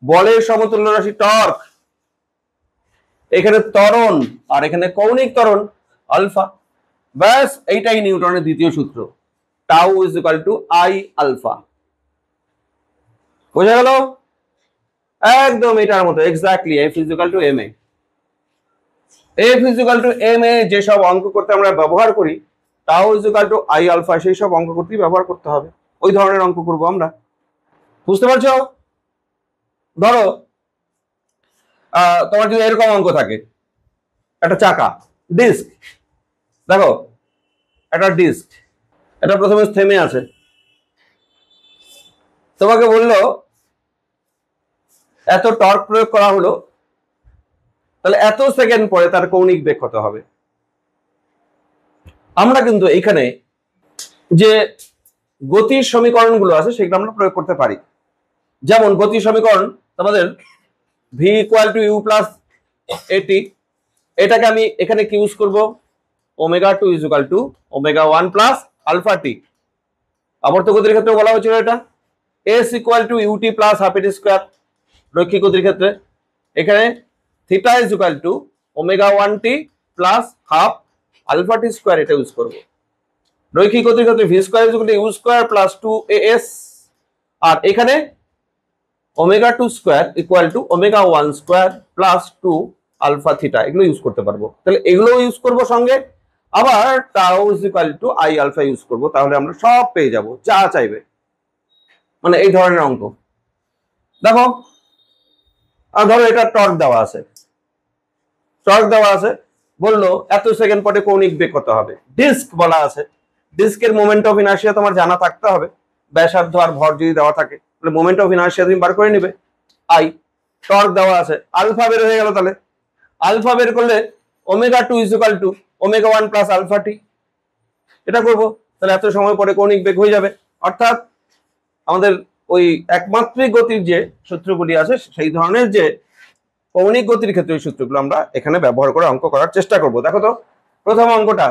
বলের সমতুল্য রাশি টর্ক, এখানে ত্বরণ আর এখানে কৌণিক ত্বরণ আলফা। ব্যাস, এইটাই নিউটনের দ্বিতীয় সূত্র, tau is equal to I alpha. বোঝা গেল? একদম এটার মতো exactly, F is equal to ma। F is equal to ma যেসব অঙ্ক করতে আমরা ব্যবহার করি, tau is equal to I alpha, সেই সব অঙ্ক করতে ব্যবহার করতে হবে। ওই ধরনের অঙ্ক করবো আমরা। বুঝতে পারছো? ধরো তোমার যদি এরকম অঙ্ক থাকে, একটা চাকা, ডিস্ক, দেখো একটা ডিস্ক, এটা প্রথমে থেমে আছে, তোমাকে বললো এত টর্ক প্রয়োগ করা হলো, তাহলে এত সেকেন্ড পরে তার কৌণিক বেগ কত হবে? আমরা কিন্তু এখানে যে গতির সমীকরণগুলো আছে সেগুলো আমরা প্রয়োগ করতে পারি। যেমন গতির সমীকরণ তোমাদের v equal to u plus a t, এটাকে আমি এখানে কি ইউজ করবো? Omega 2 is equal to omega 1 plus alpha t. আবর্ত গতির ক্ষেত্রে বলা হয়েছিল এটা s equal to u t plus half a t square রৈখিক গতির ক্ষেত্রে। এখানে theta is equal to omega 1t plus half alpha t square, এটা ইউজ করবো। রৈখিক গতির ক্ষেত্রে v square is equal to u square plus 2as, আর এখানে omega 2 square equal to omega 1 square plus 2 alpha theta, এগুলো ইউজ করতে পারবো। তাহলে এগুলো ইউজ করবো সঙ্গে, আবার tau is equal to I alpha use করবো, তাহলে আমরা সব পেয়ে যাব যা চাইবে। মানে এই ধরনের অঙ্ক। দেখো ধরো এটা টর্ক দেওয়া আছে, টর্ক দেওয়া আছে, বললো এত সেকেন্ড পরে কৌণিক বেগ কত হবে। ডিস্ক বলা আছে, ডিস্কের মোমেন্ট অফ ইনার্শিয়া তোমার জানা থাকতে হবে। ব্যাসার্ধ আর ভর যদি দেওয়া থাকে তাহলে মোমেন্ট অফ ইনার্শিয়া তুমি বার করে নিবে আই। টর্ক দেওয়া আছে, আলফা বের হয়ে গেল, তাহলে আলফা বের করলে omega 2 is equal to omega 1 plus alpha T, এটা করবো। তাহলে এত সময় পরে কৌণিক বেগ হয়ে যাবে। অর্থাৎ আমাদের ওই একমাত্রিক গতির যে সূত্রগুলি আছে সেই ধরনের যে কৌণিক গতির ক্ষেত্রে ওই সূত্রগুলো আমরা এখানে ব্যবহার করে অঙ্ক করার চেষ্টা করব। দেখো তো প্রথম অঙ্কটা,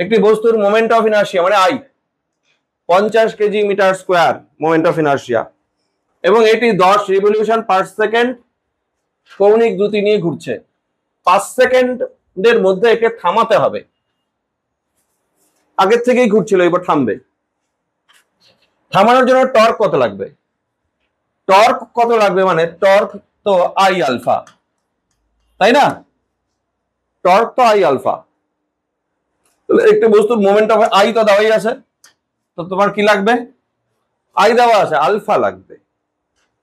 একটি বস্তুর মোমেন্ট অফ ইনার্শিয়া মানে I 50 KG metre square moment of inertia, এবং এটি 10 রিভলিউশন পার সেকেন্ড কৌণিক দ্রুতি নিয়ে ঘুরছে। 5 সেকেন্ডের মধ্যে একে থামাতে হবে। আগের থেকেই ঘুরছিল, এবার থামবে। থামানোর জন্য টর্ক কত লাগবে? টর্ক কত লাগবে মানে টর্ক তো আই আলফা, তাই না? টর্ক তো আই আলফা। একটা বস্তুর মোমেন্ট অফ আই তো দেওয়াই আছে, তো তোমার কি লাগবে? আই দেওয়া আছে, আলফা লাগবে।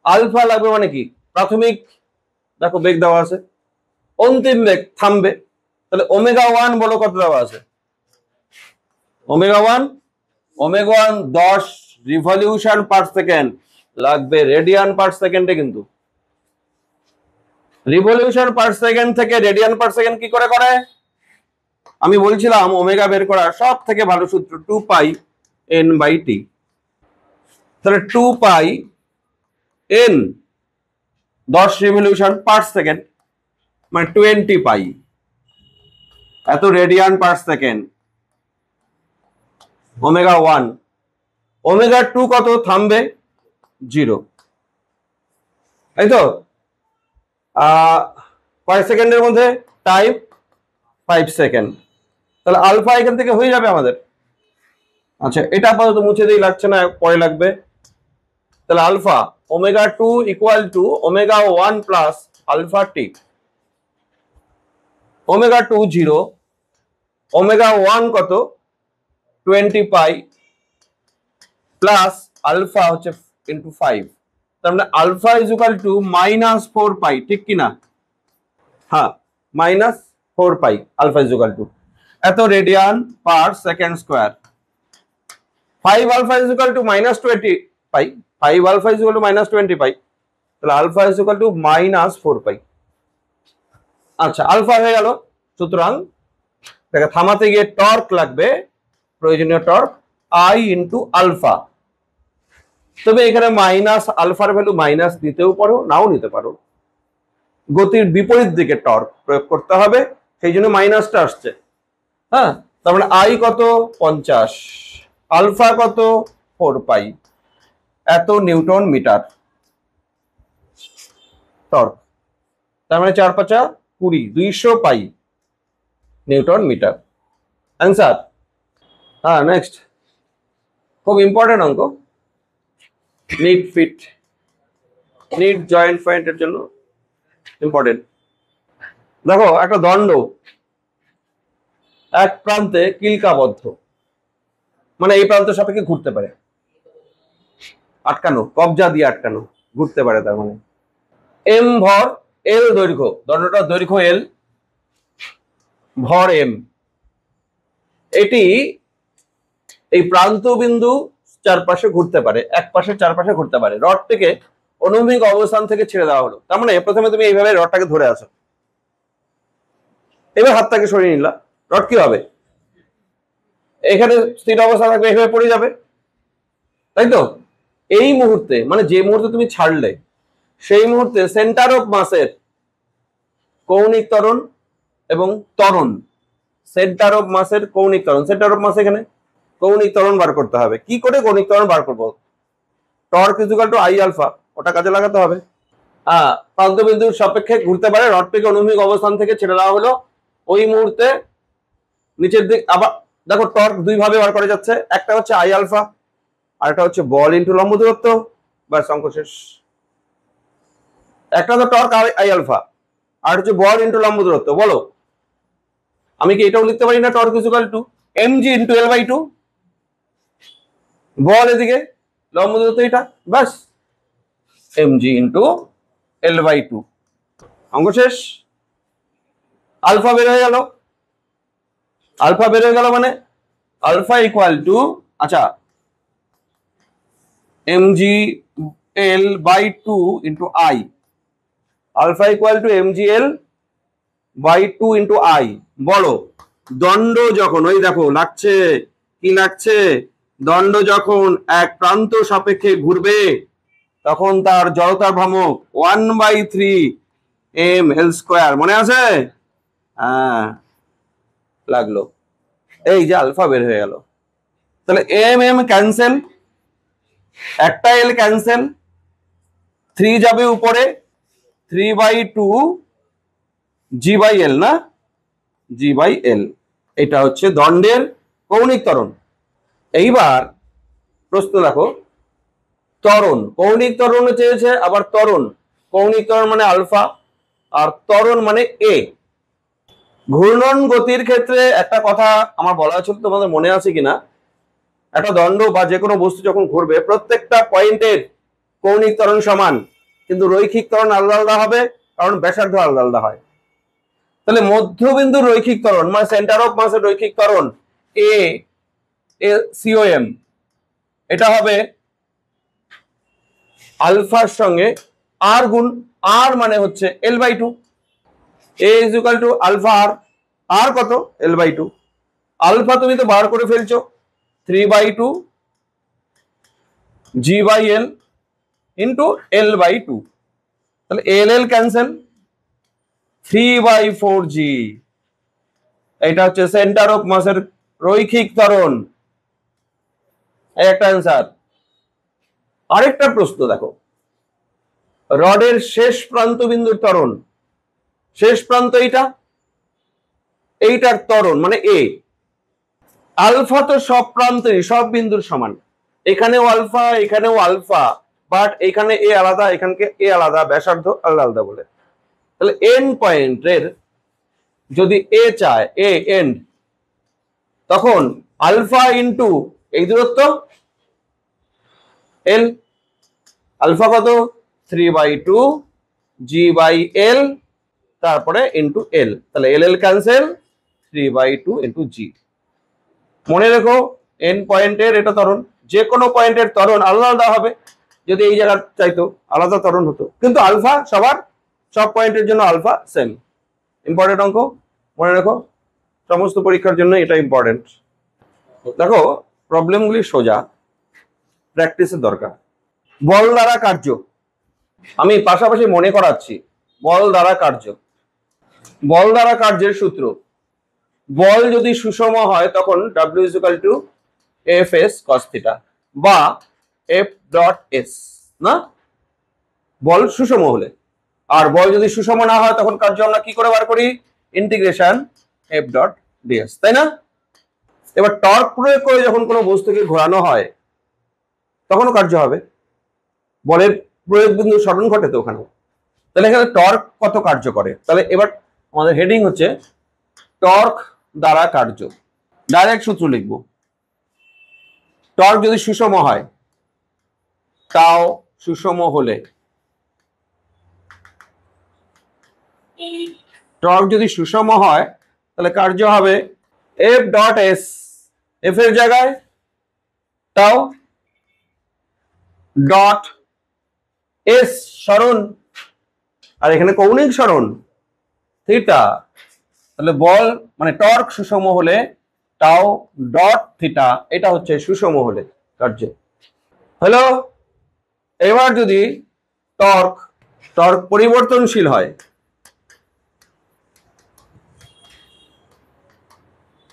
আলফা লাগবে মানে কি? প্রাথমিক দেখো বেগ দেওয়া আছে, অন্তিম বেগ থামবে। তাহলে ওমেগা 1 বলো কত দেওয়া আছে? ওমেগা 1 10 রিভলিউশন পার সেকেন্ড লাগবে, রেডিয়ান পার সেকেন্ডে। কিন্তু রিভলিউশন পার সেকেন্ড থেকে রেডিয়ান পার সেকেন্ড কি করে করে? আমি বলছিলাম ওমেগা বের করার সব থেকে ভালো সূত্র 2 পাই n বাই টি। তাহলে 2 পাই n 10 রিভলিউশন পার সেকেন্ড মানে 20 পাই, এত radian per second. Omega 1, omega 2 কত? থামবে 0, তাই তো? কয় সেকেন্ডের মধ্যে? Time 5 second. তাহলে আলফা এখান থেকে হয়ে যাবে আমাদের। আচ্ছা, এটা আপাতত মুছে দিই, লাগছে না, পরে লাগবে। তাহলে alpha omega 2 equal to omega 1 plus alpha T. Omega 2 0, omega 1 কত? 20 পাই প্লাস আলফা হচ্ছে ইন্টু 5। তার মানে alpha is equal to -4 pi, ঠিক কি না? হ্যাঁ, -4 pi alpha is equal to এত radian per second square. 5 alpha is equal to -20 pi, 5 alpha is equal to -20 pi. তাহলে আলফা ইজ ইকুয়াল টু -4 পাই। আচ্ছা, আলফা হয়ে গেল। সুতরাং দেখে থামাতে গিয়ে টর্ক লাগবে, প্রয়োজনীয় টর্ক আই ইন্টু আলফা। তবে এখানে মাইনাস আলফার ভ্যালু মাইনাস নিতেও পারো, নাও নিতে পারো। গতির বিপরীত দিকে টর্ক প্রয়োগ করতে হবে, সেই জন্য মাইনাসটা আসছে। হ্যাঁ, তার মানে আই কত? 50, আলফা কত? 4 পাই, এত নিউটন মিটার টর্ক। তার মানে 4 5 20, 200 পাই নিউটন মিটার। অ্যান্সার। হ্যাঁ, নেক্সট খুব ইম্পর্টেন্ট অঙ্ক, নিট ফিট, নিট জয়েন্ট পয়েন্টের জন্য ইম্পর্টেন্ট। দেখো একটা দণ্ড এক প্রান্তে কিলকাবদ্ধ, মানে এই প্রান্ত সাপেক্ষে ঘুরতে পারে, আটকানো, কবজা দিয়ে আটকানো, ঘুরতে পারে। তার মানে এম ভর, এল দৈর্ঘ্য, দণ্ডটার দৈর্ঘ্য এল, ভর এম। এটি এই প্রান্ত বিন্দু চারপাশে ঘুরতে পারে, এক পাশে চারপাশে ঘুরতে পারে। রডটিকে অনুভূমিক অবস্থান থেকে ছেড়ে দেওয়া হলো। তার মানে প্রথমে তুমি এইভাবে রডটাকে ধরে আছো, এবার হাতটাকে সরিয়ে নিলা, রড কি হবে? এখানে স্থির অবস্থা থাকবে, এইভাবে পড়ে যাবে, তাই তো? এই মুহূর্তে মানে যে মুহূর্তে তুমি ছাড়লে সেই মুহূর্তে সেন্টার অফ মাসের কৌণিক ত্বরণ এবং ত্বরণ, সেন্টার অফ মাসের কৌণিক ত্বরণ, সেন্টার অফ মাস এখানে, কৌণিক ত্বরণ বার করতে হবে। কি করে কৌণিক ত্বরণ বার করবো? Torque equal to I alpha, ওটা কাজে লাগাতে হবে। প্রান্ত বিন্দুর সাপেক্ষে ঘুরতে পারে, রডটিকে অনুভূমিক অবস্থান থেকে ছেড়ে দেওয়া হলো, ওই মুহূর্তে নিচের দিক আবার দেখো টর্ক দুই ভাবে বার করা যাচ্ছে, একটা হচ্ছে আই আলফা আর একটা হচ্ছে বল ইন্টু লম্ব দূরত্ব, ব্যাস অঙ্ক শেষ। একটা তো টর্ক আই আলফা আর হচ্ছে বল ইন্টু লম্ব দূরত্ব। বলো আমি কি এটাও লিখতে পারি না? Torque equal to mg into l/2, বল এদিকে লম্ব দূরত্ব এটা, ব্যাস mg ইন্টু l/2, অঙ্ক শেষ। আলফা বের হয়ে গেল, আলফা বের হয়ে গেল মানে আলফা ইকুয়াল টু আচ্ছা mg l/2 into I, alpha equal to mg l/2 into I. বলো দণ্ড যখন, ওই দেখো লাগছে, কি লাগছে, দণ্ড যখন এক প্রান্ত সাপেক্ষে ঘুরবে তখন তার জড়তার ভ্রামক 1/3 ml², মনে আছে? হ্যাঁ লাগলো, এই যে আলফা বের হয়ে গেল। তাহলে এম ক্যান্সেল, একটা এল ক্যান্সেল, 3 যাবে উপরে, 3/2 g/l, না g/l, এটা হচ্ছে দণ্ডের কৌণিক ত্বরণ। এইবার প্রশ্ন দেখো, ত্বরণ, কৌণিক ত্বরণ চেয়েছে, আবার ত্বরণ, কৌণিক ত্বরণ মানে আলফা আর ত্বরণ মানে এ। ঘূর্ণন গতির ক্ষেত্রে একটা কথা আমার বলা ছিল, তোমাদের মনে আছে কিনা, একটা দণ্ড বা যে কোনো বস্তু যখন ঘুরবে প্রত্যেকটা পয়েন্টের কৌণিক ত্বরণ সমান, কিন্তু রৈখিক ত্বরণ আলাদা আলাদা হবে, কারণ ব্যাসার্ধ আলাদা আলাদা হয়। তাহলে মধ্যবিন্দুর রৈখিক ত্বরণ মানে সেন্টার অফ মাসের রৈখিক ত্বরণ এ সিওএম, এটা হবে আলফার সঙ্গে আর গুণ, আর মানে হচ্ছে l/2, A is equal to alpha R, R কত? l/2। আলফা তুমি তো বার করে ফেলছো, 3/2 g/l ইন্টু l/2, তাহলে l ক্যান্সেল, 3/4 g, এটা হচ্ছে সেন্টার অফ মাসের রৈখিক ত্বরণ, একটা অ্যান্সার। আরেকটা প্রশ্ন দেখো, রডের শেষ প্রান্ত বিন্দুর ত্বরণ, শেষ প্রান্ত এইটা, এইটার ত্বরণ মানে এ। আলফা তো সব প্রান্তেরই সব বিন্দুর সমান, এখানেও আলফা এখানেও আলফা, বাট এখানে এ আলাদা এখানে এ আলাদা, ব্যাসার্ধ আলাদা আলাদা বলে। তাহলে এন্ড পয়েন্টের যদি এ চায়, এ এন্ড, তখন আলফা ইন্টু এই দূরত্ব এল, আলফা কত? 3/2 g/l, তারপরে ইন্টু এল, তাহলে এল ক্যান্সেল, 3/2 ইন্টু জি। মনে রেখো এন পয়েন্টের এটা ত্বরণ, যে কোনো পয়েন্টের ত্বরণ আলাদা আলাদা হবে, যদি এই জায়গা চাইতো আলাদা ত্বরণ হতো, কিন্তু আলফা সবার, সব পয়েন্টের জন্য আলফা সেম। ইম্পর্টেন্ট অঙ্ক, মনে রেখো, সমস্ত পরীক্ষার জন্য এটা ইম্পর্টেন্ট। দেখো প্রবলেমগুলি সোজা, প্র্যাকটিসের দরকার। বল দ্বারা কার্য, আমি পাশাপাশি মনে করাচ্ছি, বল দ্বারা কার্য, বল দ্বারা কার্যের সূত্র, বল যদি সুষম হয় তখন W is equal to Fs cos θ বা F ডট S, না বল সুষম হলে। আর বল যদি সুষম না হয় তখন কার্য আমরা কি করে বার করি? ইন্টিগ্রেশন F ডট ds, তাই না? এবার টর্ক প্রয়োগ করে যখন কোনো বস্তুকে ঘোরানো হয় তখনও কার্য হবে, বলের প্রয়োগ বিন্দু স্মরণ ঘটে তো ওখানে। তাহলে এখানে টর্ক কত কার্য করে, তাহলে এবার আমাদের হেডিং হচ্ছে টর্ক দ্বারা কার্য। ডাইরেক্ট সূত্র লিখব, টর্ক যদি সুষম হয়, টাও সুষম হলে, টর্ক যদি সুষম হয় তাহলে কার্য হবে F ডট S, F এর জায়গায় টাও ডট S সরণ, আর এখানে কৌণিক সরণ থিটা, তাহলে বল মানে টর্ক সুষম হলে টাও ডট থিটা, এটা হচ্ছে সুষম হলে কার্য হলো। এবার যদি টর্ক, টর্ক পরিবর্তনশীল হয়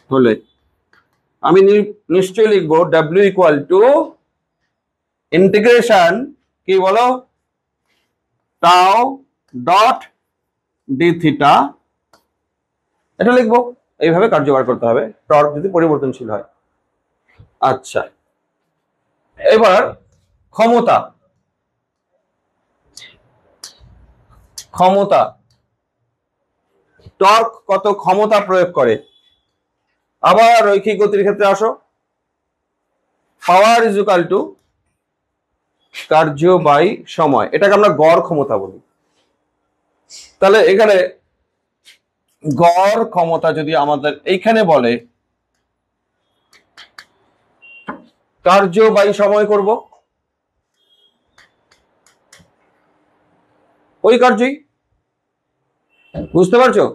হলে আমি নিশ্চয়ই লিখবো W ইকুয়াল টু ইন্টিগ্রেশন কি বলো টাও ডট ডি থিটা, এটা লিখবো। এইভাবে কার্যকর করতে হবে টর্ক যদি পরিবর্তনশীল হয়। আচ্ছা, এবার ক্ষমতা। ক্ষমতা টর্ক কত ক্ষমতা প্রয়োগ করে। আবার রৈখিক গতির ক্ষেত্রে আসো, পাওয়ার ইজ ইকুয়াল টু কার্য বাই সময়, এটাকে আমরা গড় ক্ষমতা বলি। তাহলে এখানে গড় ক্ষমতা যদি আমাদের এইখানে বলে কার্য বাই সময় করব, ওই কার্যই, বুঝতে পারছো?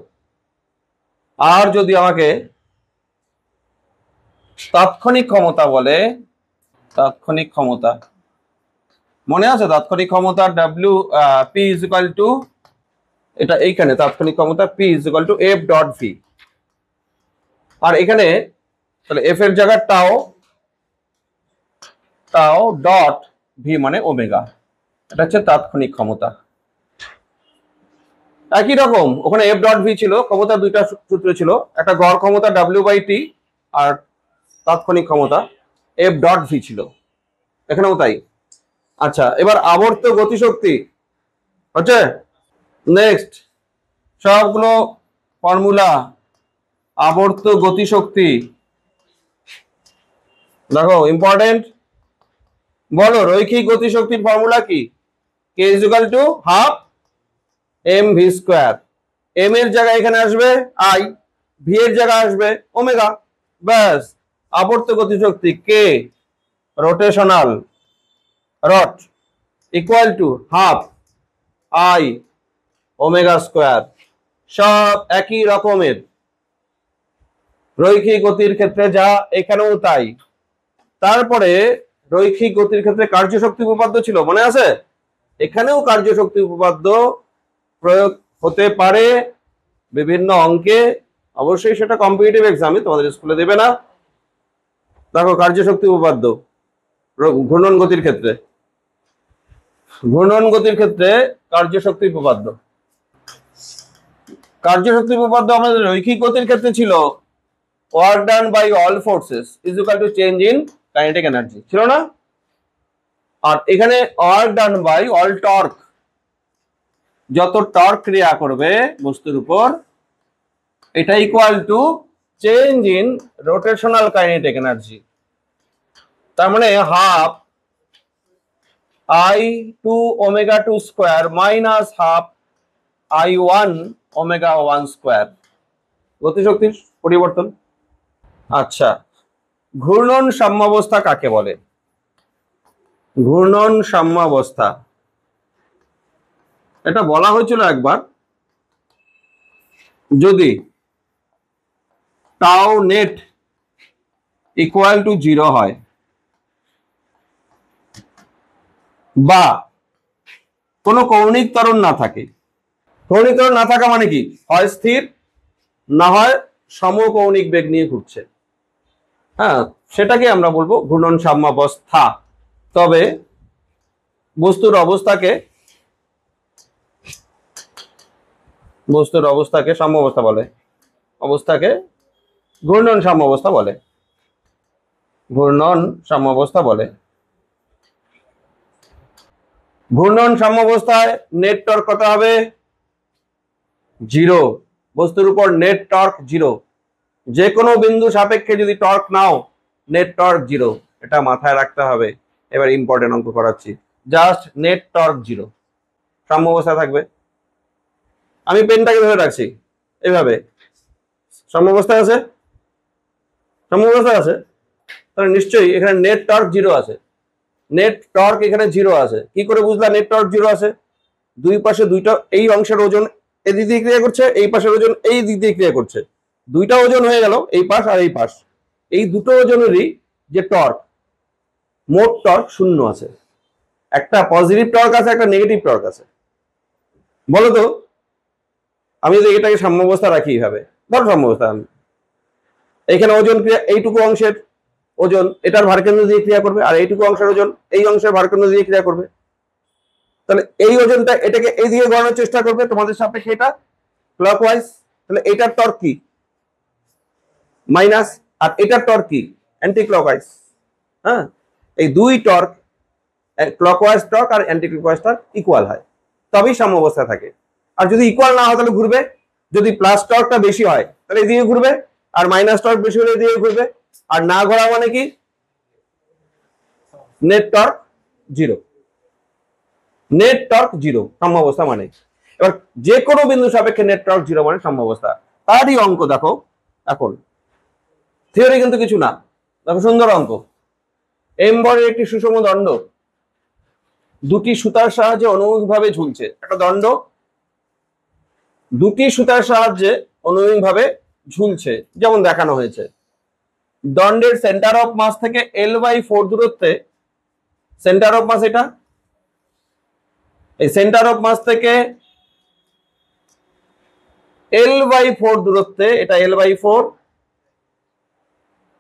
আর যদি আমাকে তাৎক্ষণিক ক্ষমতা বলে, তাৎক্ষণিক ক্ষমতা মনে আছে? তাৎক্ষণিক ক্ষমতা W P is equal to, এটা এইখানে তাৎক্ষণিক ক্ষমতা P is equal to F dot V, আর এখানে তাহলে এফ এর জায়গায় টাও, টাও ডট ভি মানে ওমেগা, এটা হচ্ছে তাৎক্ষণিক ক্ষমতা। একই রকম ওখানে এফ ডট ভি ছিল, ক্ষমতা দুইটা সূত্র ছিল, একটা গড় ক্ষমতা ডাব্লিউ বাই টি আর তাৎক্ষণিক ক্ষমতা এফ ডট ভি ছিল, এখানেও তাই। আচ্ছা, এবার আবর্ত গতিশক্তি হচ্ছে নেক্সট, সবগুলো ফর্মুলা। আবর্ত গতিশক্তি দেখো ইম্পর্টেন্ট, বলো রৈখিক গতিশক্তির ফর্মুলা কি? K is equal to half M V square, M এর জায়গায় এখানে আসবে আই, ভি এর জায়গায় আসবে ওমেগা, ব্যাস। আবর্ত গতিশক্তি K rotational rot equal to half I omega square, সব একই রকমের। রৈখিক গতির ক্ষেত্রে যা এখানেও তাই। তারপরে রৈখিক গতির ক্ষেত্রে কার্যশক্তি উপপাদ্য ছিল, মনে আছে? এখানেও কার্যশক্তি উপপাদ্য প্রয়োগ হতে পারে বিভিন্ন অঙ্কে, অবশ্যই সেটা কম্পিটিটিভ এক্সামে তোমাদের স্কুলে দেবে না। দেখো কার্যশক্তি উপপাদ্য ঘূর্ণন গতির ক্ষেত্রে, ঘূর্ণন গতির ক্ষেত্রে কার্যশক্তি উপপাদ্য, কার্যশক্তি উপপাদ্য আমাদের রৈখিক গতির ক্ষেত্রে ছিল work done by all forces is equal to change in kinetic energy, ছিল না? আর এখানে work done by all torque, যত টর্ক ক্রিয়া করবে বস্তুর উপর, এটা equal to change in rotational kinetic energy. তার মানে half I two omega two square minus half I one omega one square, গতিশক্তির পরিবর্তন। আচ্ছা, ঘূর্ণন সাম্যাবস্থা কাকে বলে? ঘূর্ণন সাম্যাবস্থা এটা বলা হয়েছিল একবার, যদি টাও নেট ইকুয়াল টু 0 হয়, বা কোনো কৌণিক ত্বরণ না থাকে। কৌণিক ত্বরণ না থাকা মানে কি? হয় স্থির, না হয় সমকৌণিক বেগ নিয়ে ঘুরছে, হ্যাঁ, সেটাকে আমরা বলবো ঘূর্ণন সাম্যাবস্থা। তবে বস্তুর অবস্থাকে, বস্তুর অবস্থাকে সাম্যাবস্থা বলে, অবস্থাকে ঘূর্ণন সাম্যাবস্থা বলে, ঘূর্ণন সাম্যাবস্থা বলে। ঘূর্ণন সাম্যাবস্থায় নেট টর্ক কত হবে? 0, বস্তুর উপর নেট টর্ক 0, যে কোনো বিন্দু সাপেক্ষে যদি টর্ক নাও নেট টর্ক 0, এটা মাথায় রাখতে হবে। এবার ইম্পর্টেন্ট অঙ্ক করাচ্ছি, জাস্ট নেট টর্ক 0 সাম্যাবস্থা থাকবে। আমি পেনটাকে ধরে রাখছি এইভাবে, সাম্যাবস্থায় আছে, সাম্যাবস্থায় আছে, তাহলে নিশ্চয়ই এখানে নেট টর্ক 0 আছে, নেট টর্ক এখানে 0 আছে। কি করে বুঝলা নেট টর্ক 0 আছে? দুই পাশে দুইটা, এই অংশের ওজন এই দিক দিয়ে ক্রিয়া করছে, এই পাশের ওজন এই দিক দিয়ে ক্রিয়া করছে, দুইটা ওজন হয়ে গেল, এই পাশ আর এই পাশ, এই দুটো ওজনেরই যে টর্ক, মোট টর্ক 0 আছে। একটা পজিটিভ টর্ক আছে, একটা নেগেটিভ টর্ক আছে। বলো তো, আমি যদি এটাকে সাম্যাবস্থা রাখি এইভাবে, ধরো সাম্যাবস্থা, এইখানে ওজন ক্রিয়া, এইটুকু অংশের ওজন এটার ভারকেন্দ্র দিয়ে ক্রিয়া করবে, আর এইটুকু অংশের ওজন এই অংশের ভারকেন্দ্র দিয়ে ক্রিয়া করবে। তাহলে এই ওজনটা এটাকে এই দিকে গড়ানোর চেষ্টা করবে তোমাদের সাপেক্ষে, এটা ক্লকওয়াইজ। তাহলে এটার টর্ক কি? মাইনাস। আর এটার টর্ক কি? Anti clockwise. হ্যাঁ, এই দুই টর্ক, ক্লকওয়াইজ টর্ক আর অ্যান্টি ক্লকওয়াইজ টর্ক ইকুয়াল হয়, তবেই সাম্যাবস্থা থাকে। আর যদি ইকুয়াল না হয় তাহলে ঘুরবে। যদি প্লাস টর্কটা বেশি হয় তাহলে এদিকে ঘুরবে, আর মাইনাস টর্ক বেশি হলে এদিকে ঘুরবে। আর না ঘোরা মানে কি? Net torque zero. Net torque zero সাম্যাবস্থা মানে। এবার যে কোনো বিন্দু সাপেক্ষে নেট টর্ক জিরো মানে সাম্যাবস্থা। তারই অঙ্ক দেখো এখন, থিওরি কিন্তু কিছু না। দেখো সুন্দর অঙ্ক। এম বরের একটি সুষম দণ্ড দুটি সুতার সাহায্যে অনুভূমিকভাবে ঝুলছে। একটা দণ্ড দুটি সুতার সাহায্যে অনুভূমিকভাবে ঝুলছে, যেমন দেখানো হয়েছে। দণ্ডের সেন্টার অফ মাস থেকে L/4 দূরত্বে, সেন্টার অফ মাস এটা, এই সেন্টার অফ মাস থেকে L/4 দূরত্বে, এটা L/4,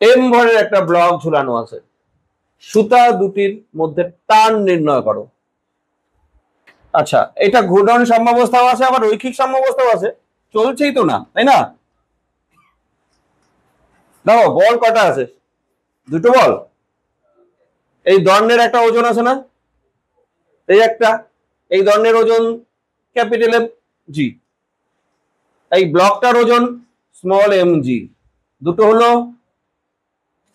এম ভরের একটা ব্লক ঝুলানো আছে। সুতা দুটির মধ্যে টান নির্ণয় করো। আচ্ছা, এটা ঘূর্ণন সাম্যাবস্থাও আছে, আবার রৈখিক সাম্যাবস্থাও আছে। চলছেই তো না, তাই না? দেখো বল কটা আছে? দুটো বল। এই দণ্ডের একটা ওজন আছে না, এই একটা, এই দণ্ডের ওজন ক্যাপিটাল এম জি, এই ব্লকটার ওজন স্মল এম জি। দুটো হলো।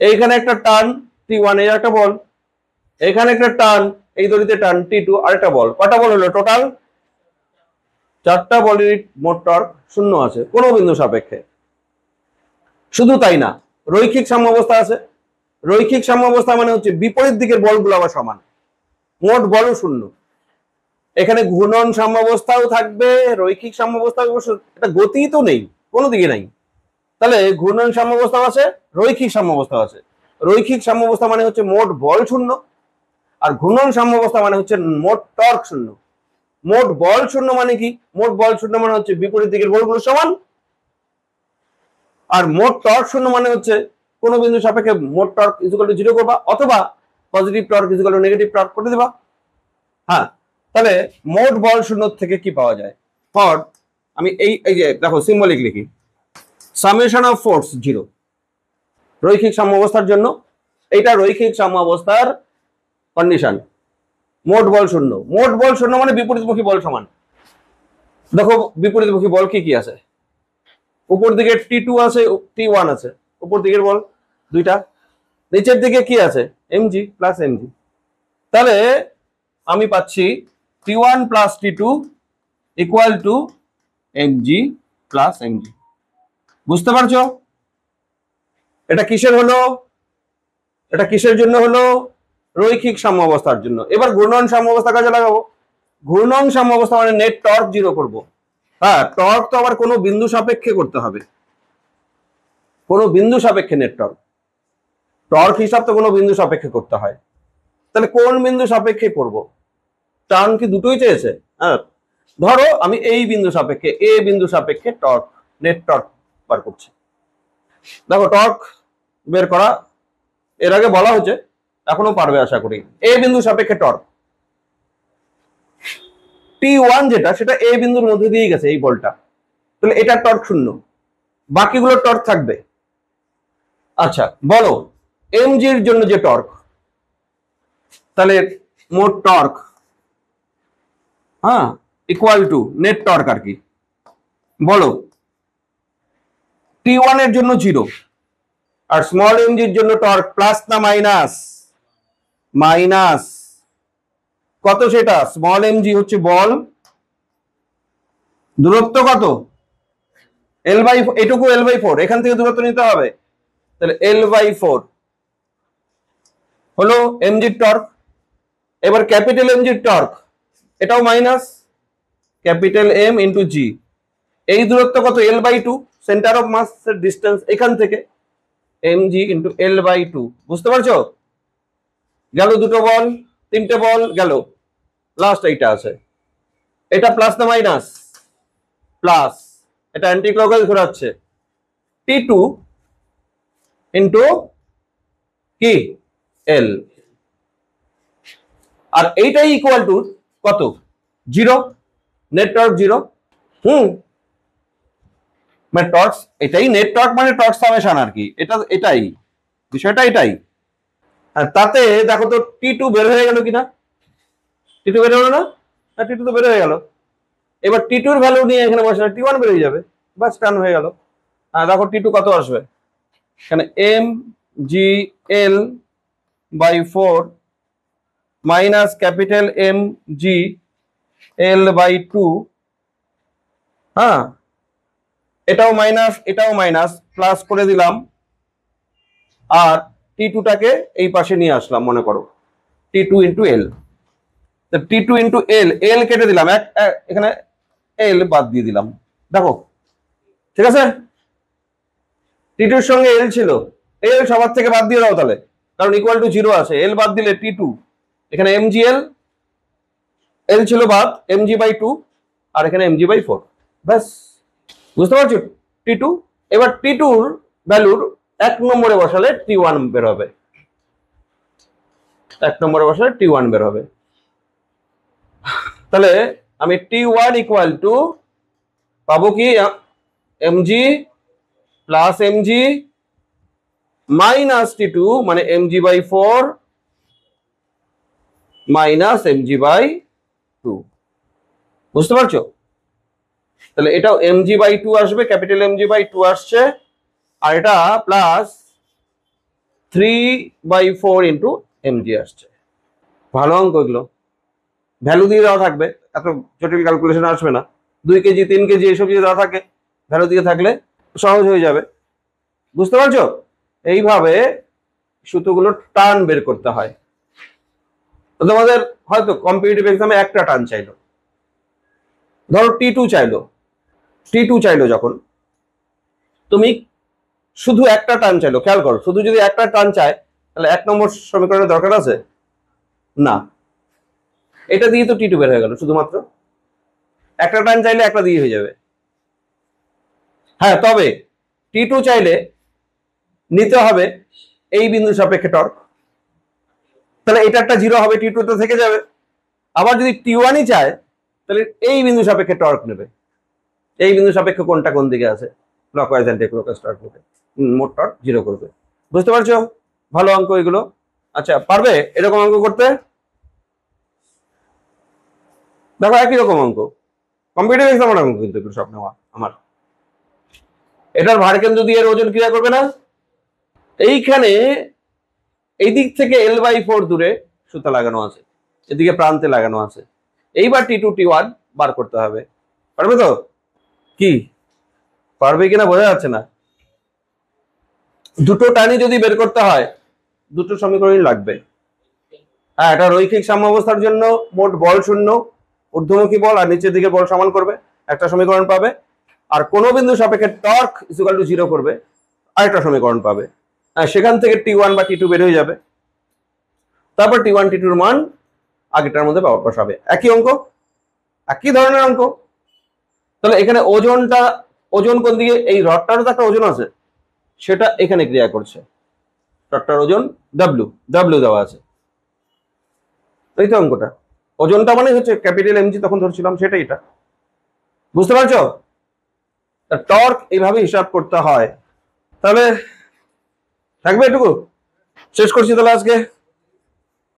এইখানে একটা টান T1, এই একটা বল। এখানে একটা টান, এই দড়িতে টান T2, আরেকটা বল। কটা বল হলো টোটাল? চারটা বলের মোট টর্ক শূন্য আছে কোনো বিন্দু সাপেক্ষে। শুধু তাই না, রৈখিক সাম্যাবস্থা আছে। রৈখিক সাম্যাবস্থা মানে হচ্ছে বিপরীত দিকের বলগুলো আবার সমান, মোট বলও শূন্য। এখানে ঘূর্ণন সাম্যাবস্থাও থাকবে, রৈখিক সাম্যাবস্থাও। এটা গতি তো নেই, কোনো দিকে নাই। তাহলে ঘূর্ণন সাম্যাবস্থা আছে, রৈখিক সাম্যাবস্থা আছে। রৈখিক সাম্যাবস্থা মানে হচ্ছে মোট বল শূন্য, আর ঘূর্ণন সাম্যাবস্থা মানে হচ্ছে মোট টর্ক শূন্য। মোট বল শূন্য মানে কি? মোট বল শূন্য মানে হচ্ছে বিপরীত দিকের বলগুলো সমান। আর মোট টর্ক শূন্য মানে হচ্ছে কোন বিন্দু সাপেক্ষে মোট টর্ক ইকুয়াল টু 0 করবা, অথবা positive torque equal two negative torque করে দিবা। হ্যাঁ, তাহলে মোট বল শূন্য থেকে কি পাওয়া যায়? ফর আমি এই যে দেখো সিম্বলিক লিখি, সামেশন অফ ফোর্স 0 রৈখিক সাম্যাবস্থার জন্য। এইটা রৈখিক সাম্যাবস্থার কন্ডিশন। মোট বল শূন্য। মোট বল শূন্য মানে বিপরীতমুখী বল সমান। দেখো বিপরীতমুখী বল কি কি আছে? উপর দিকে T2 আছে, T1 আছে, উপর দিকের বল দুইটা। নিচের দিকে কি আছে? mg plus mg। তাহলে আমি পাচ্ছি T1 plus T2 equal to mg plus mg। বুঝতে পারছো? এটা কিসের হলো? এটা কিসের জন্য হলো? রৈখিক সাম্যাবস্থার জন্য। এবার ঘূর্ণন সাম্যাবস্থা কাজে লাগাবো। ঘূর্ণন সাম্যাবস্থা মানে নেট টর্ক 0 করব। হ্যাঁ, টর্ক তো আবার কোনো বিন্দু সাপেক্ষে করতে হবে, কোনো বিন্দু সাপেক্ষে নেট টর্ক। টর্ক হিসাব তো কোনো বিন্দু সাপেক্ষে করতে হয়। তাহলে কোন বিন্দু সাপেক্ষে করব? টার্ন কি দুটোই চেয়েছে? হ্যাঁ, ধরো আমি এই বিন্দু সাপেক্ষে, এ বিন্দু সাপেক্ষে টর্ক, নেট টর্ক বার করছি। দেখো টর্ক বের করা এর আগে বলা হচ্ছে, এখনো পারবে আশা করি। এ বিন্দু সাপেক্ষে টর্ক T1 যেটা, সেটা এ বিন্দুর মধ্যে দিয়ে গেছে এই বলটা। তাহলে এটা টর্ক শূন্য, বাকিগুলো টর্ক থাকবে। আচ্ছা বলো mg এর জন্য যে টর্ক, তাহলে মোট টর্ক হ্যাঁ ইকুয়াল টু নেট টর্ক আর কি। বলো T1 এর জন্য 0, আর স্মল mg এর জন্য টর্ক প্লাস না মাইনাস? মাইনাস। কত সেটা? স্মল mg হচ্ছে বল, দূরত্ব কত? L/4, এটুকু L/4, এখান থেকে দূরত্ব নিতে হবে। তাহলে L/4 হলো mg টর্ক। এবার ক্যাপিটাল mg টর্ক, এটাও minus capital M into g। এই দূরত্ব কত? L/2, সেন্টার অফ মাস এর ডিস্টেন্স এখান থেকে, mg ইন্টু L/2। বুঝতে পারছো? গেল দুটো বল, তিনটে বল গেল, লাস্ট এইটা আছে। এটা প্লাস না মাইনাস? প্লাস। এটা অ্যান্টি ক্লকওয়াইজ ঘোরাচ্ছে। T2 ইন্টু কি এল, আর এইটাই ইকুয়াল টু কত, জিরো, নেট টর্ক জিরো। মানে টর্ক এটাই, নেট টর্ক মানে টর্ক সামেশন আর কি, এটাই বিষয়টা, এটাই। আর তাতে দেখো তো T2 বের হয়ে গেল কিনা, T2 বের হলো না, T2 তো বের হয়ে গেল। এবার T2 এর ভ্যালু নিয়ে এখানে বসে T1 বের হয়ে যাবে, বাস টার্ন হয়ে গেল। দেখো T2 কত আসবে, এখানে mgl/4 মাইনাস ক্যাপিটাল mgl/2, হ্যাঁ এটাও মাইনাস এটাও মাইনাস, প্লাস করে দিলাম, আর T2 টাকে এই পাশে নিয়ে আসলাম, মনে করো T2 into L. T2 into L, এল কেটে দিলাম, এখানে এল বাদ দিয়ে দিলাম, দেখো ঠিক আছে। T2 এর সঙ্গে এল ছিল, এল সবার থেকে বাদ দিয়ে দাও তাহলে, কারণ ইকুয়াল টু জিরো আছে, এল বাদ দিলে T2, এখানে mgl, এল ছিল বাদ, mg/2, আর এখানে mg/4, ব্যাস বুঝতে পারছো T2। এবার T2 এর ভ্যালুর 1 নম্বরে বসালে T1 বের হবে, 1 নম্বরে বসালে T1 বের হবে। তাহলে আমি T1 ইকুয়াল টু পাবো কি, mg plus mg minus T2, মানে mg/4 মাইনাস mg/2, বুঝতে পারছো। তাহলে এটাও mg/2 আসবে, ক্যাপিটাল mg/2 আসছে, আর এটা প্লাস 3/4 ইন্টু mg আসছে। ভালো অঙ্ক এগুলো, ভ্যালু দিয়ে দেওয়া থাকবে, এত জটিল ক্যালকুলেশন আসবে না। 2 কেজি 3 কেজি এসব যদি দেওয়া থাকে, ভ্যালু দিয়ে থাকলে সহজ হয়ে যাবে, বুঝতে পারছো। এইভাবে সূত্রগুলো টার্ন বের করতে হয়। তো তোমাদের হয়তো কম্পিটিটিভ এক্সামে একটা টার্ন চাইলো, ধরো T2 চাইলো, যখন তুমি শুধু একটা টার্ন চাইলো, খেয়াল করো, শুধু যদি একটা টার্ন চায় তাহলে 1 নম্বর সমীকরণের দরকার আছে না, এটা দিয়ে তো T2 বের হয়ে গেল, শুধুমাত্র একটা টার্ন চাইলে একটা দিয়ে হয়ে যাবে। হ্যাঁ, তবে T2 চাইলে নিতে হবে এই বিন্দু সাপেক্ষে টর্ক, তাহলে এটা একটা জিরো হবে, T2 তো থেকে যাবে। আবার যদি T1ই চায় তাহলে এই বিন্দু সাপেক্ষে টর্ক নেবে, এই বিন্দু সাপেক্ষে কোনটা কোন দিকে আছে, ক্লকওয়াইজ অ্যান্টি ক্লকওয়াইজ টর্ক নেবে, মোট টর্ক জিরো করবে, বুঝতে পারছো। ভালো অঙ্ক এগুলো। আচ্ছা, পারবে এরকম অঙ্ক করতে? দেখো একই রকম অঙ্ক, কম্পিটিটিভ এক্সামের অঙ্ক কিন্তু এগুলো সব নেওয়া আমার। এটার ভারকেন্দ্র দিয়ে এর ওজন ক্রিয়া করবে না, এইখানে এই দিক থেকে L/4 দূরে সুতা লাগানো আছে, এদিকে প্রান্তে লাগানো আছে। এইবার T2 T1 বার করতে হবে, পারবে তো? কি পারবে কিনা বোঝা যাচ্ছে না। দুটো টানি যদি বের করতে হয়, দুটো সমীকরণই লাগবে। হ্যাঁ, এটা রৈখিক সাম্যাবস্থার জন্য মোট বল শূন্য, ঊর্ধ্বমুখী বল আর নিচের দিকে বল সমান করবে, একটা সমীকরণ পাবে। আর কোনো বিন্দু সাপেক্ষে টর্ক ইকুয়াল টু জিরো করবে, আরেকটা সমীকরণ পাবে। সেখান থেকে T1 বা T2 বের হয়ে যাবে, তারপর T1 T2 এর মান আগেটার মধ্যে বসাবে। একই অঙ্ক, একই ধরনের অঙ্ক। তাহলে এখানে ওজন কোন দিকে, এই রডটারও তো একটা ওজন আছে, সেটা এখানে ক্রিয়া করছে, রডটার ওজন W দেওয়া আছে, এই তো অঙ্কটা। ওজনটা মানে হচ্ছে ক্যাপিটাল mg, তখন ধরছিলাম সেটা, এটা বুঝতে পারছো। টর্ক এইভাবে হিসাব করতে হয়। তাহলে থাকবে এটুকু, শেষ করছি তাহলে আজকে।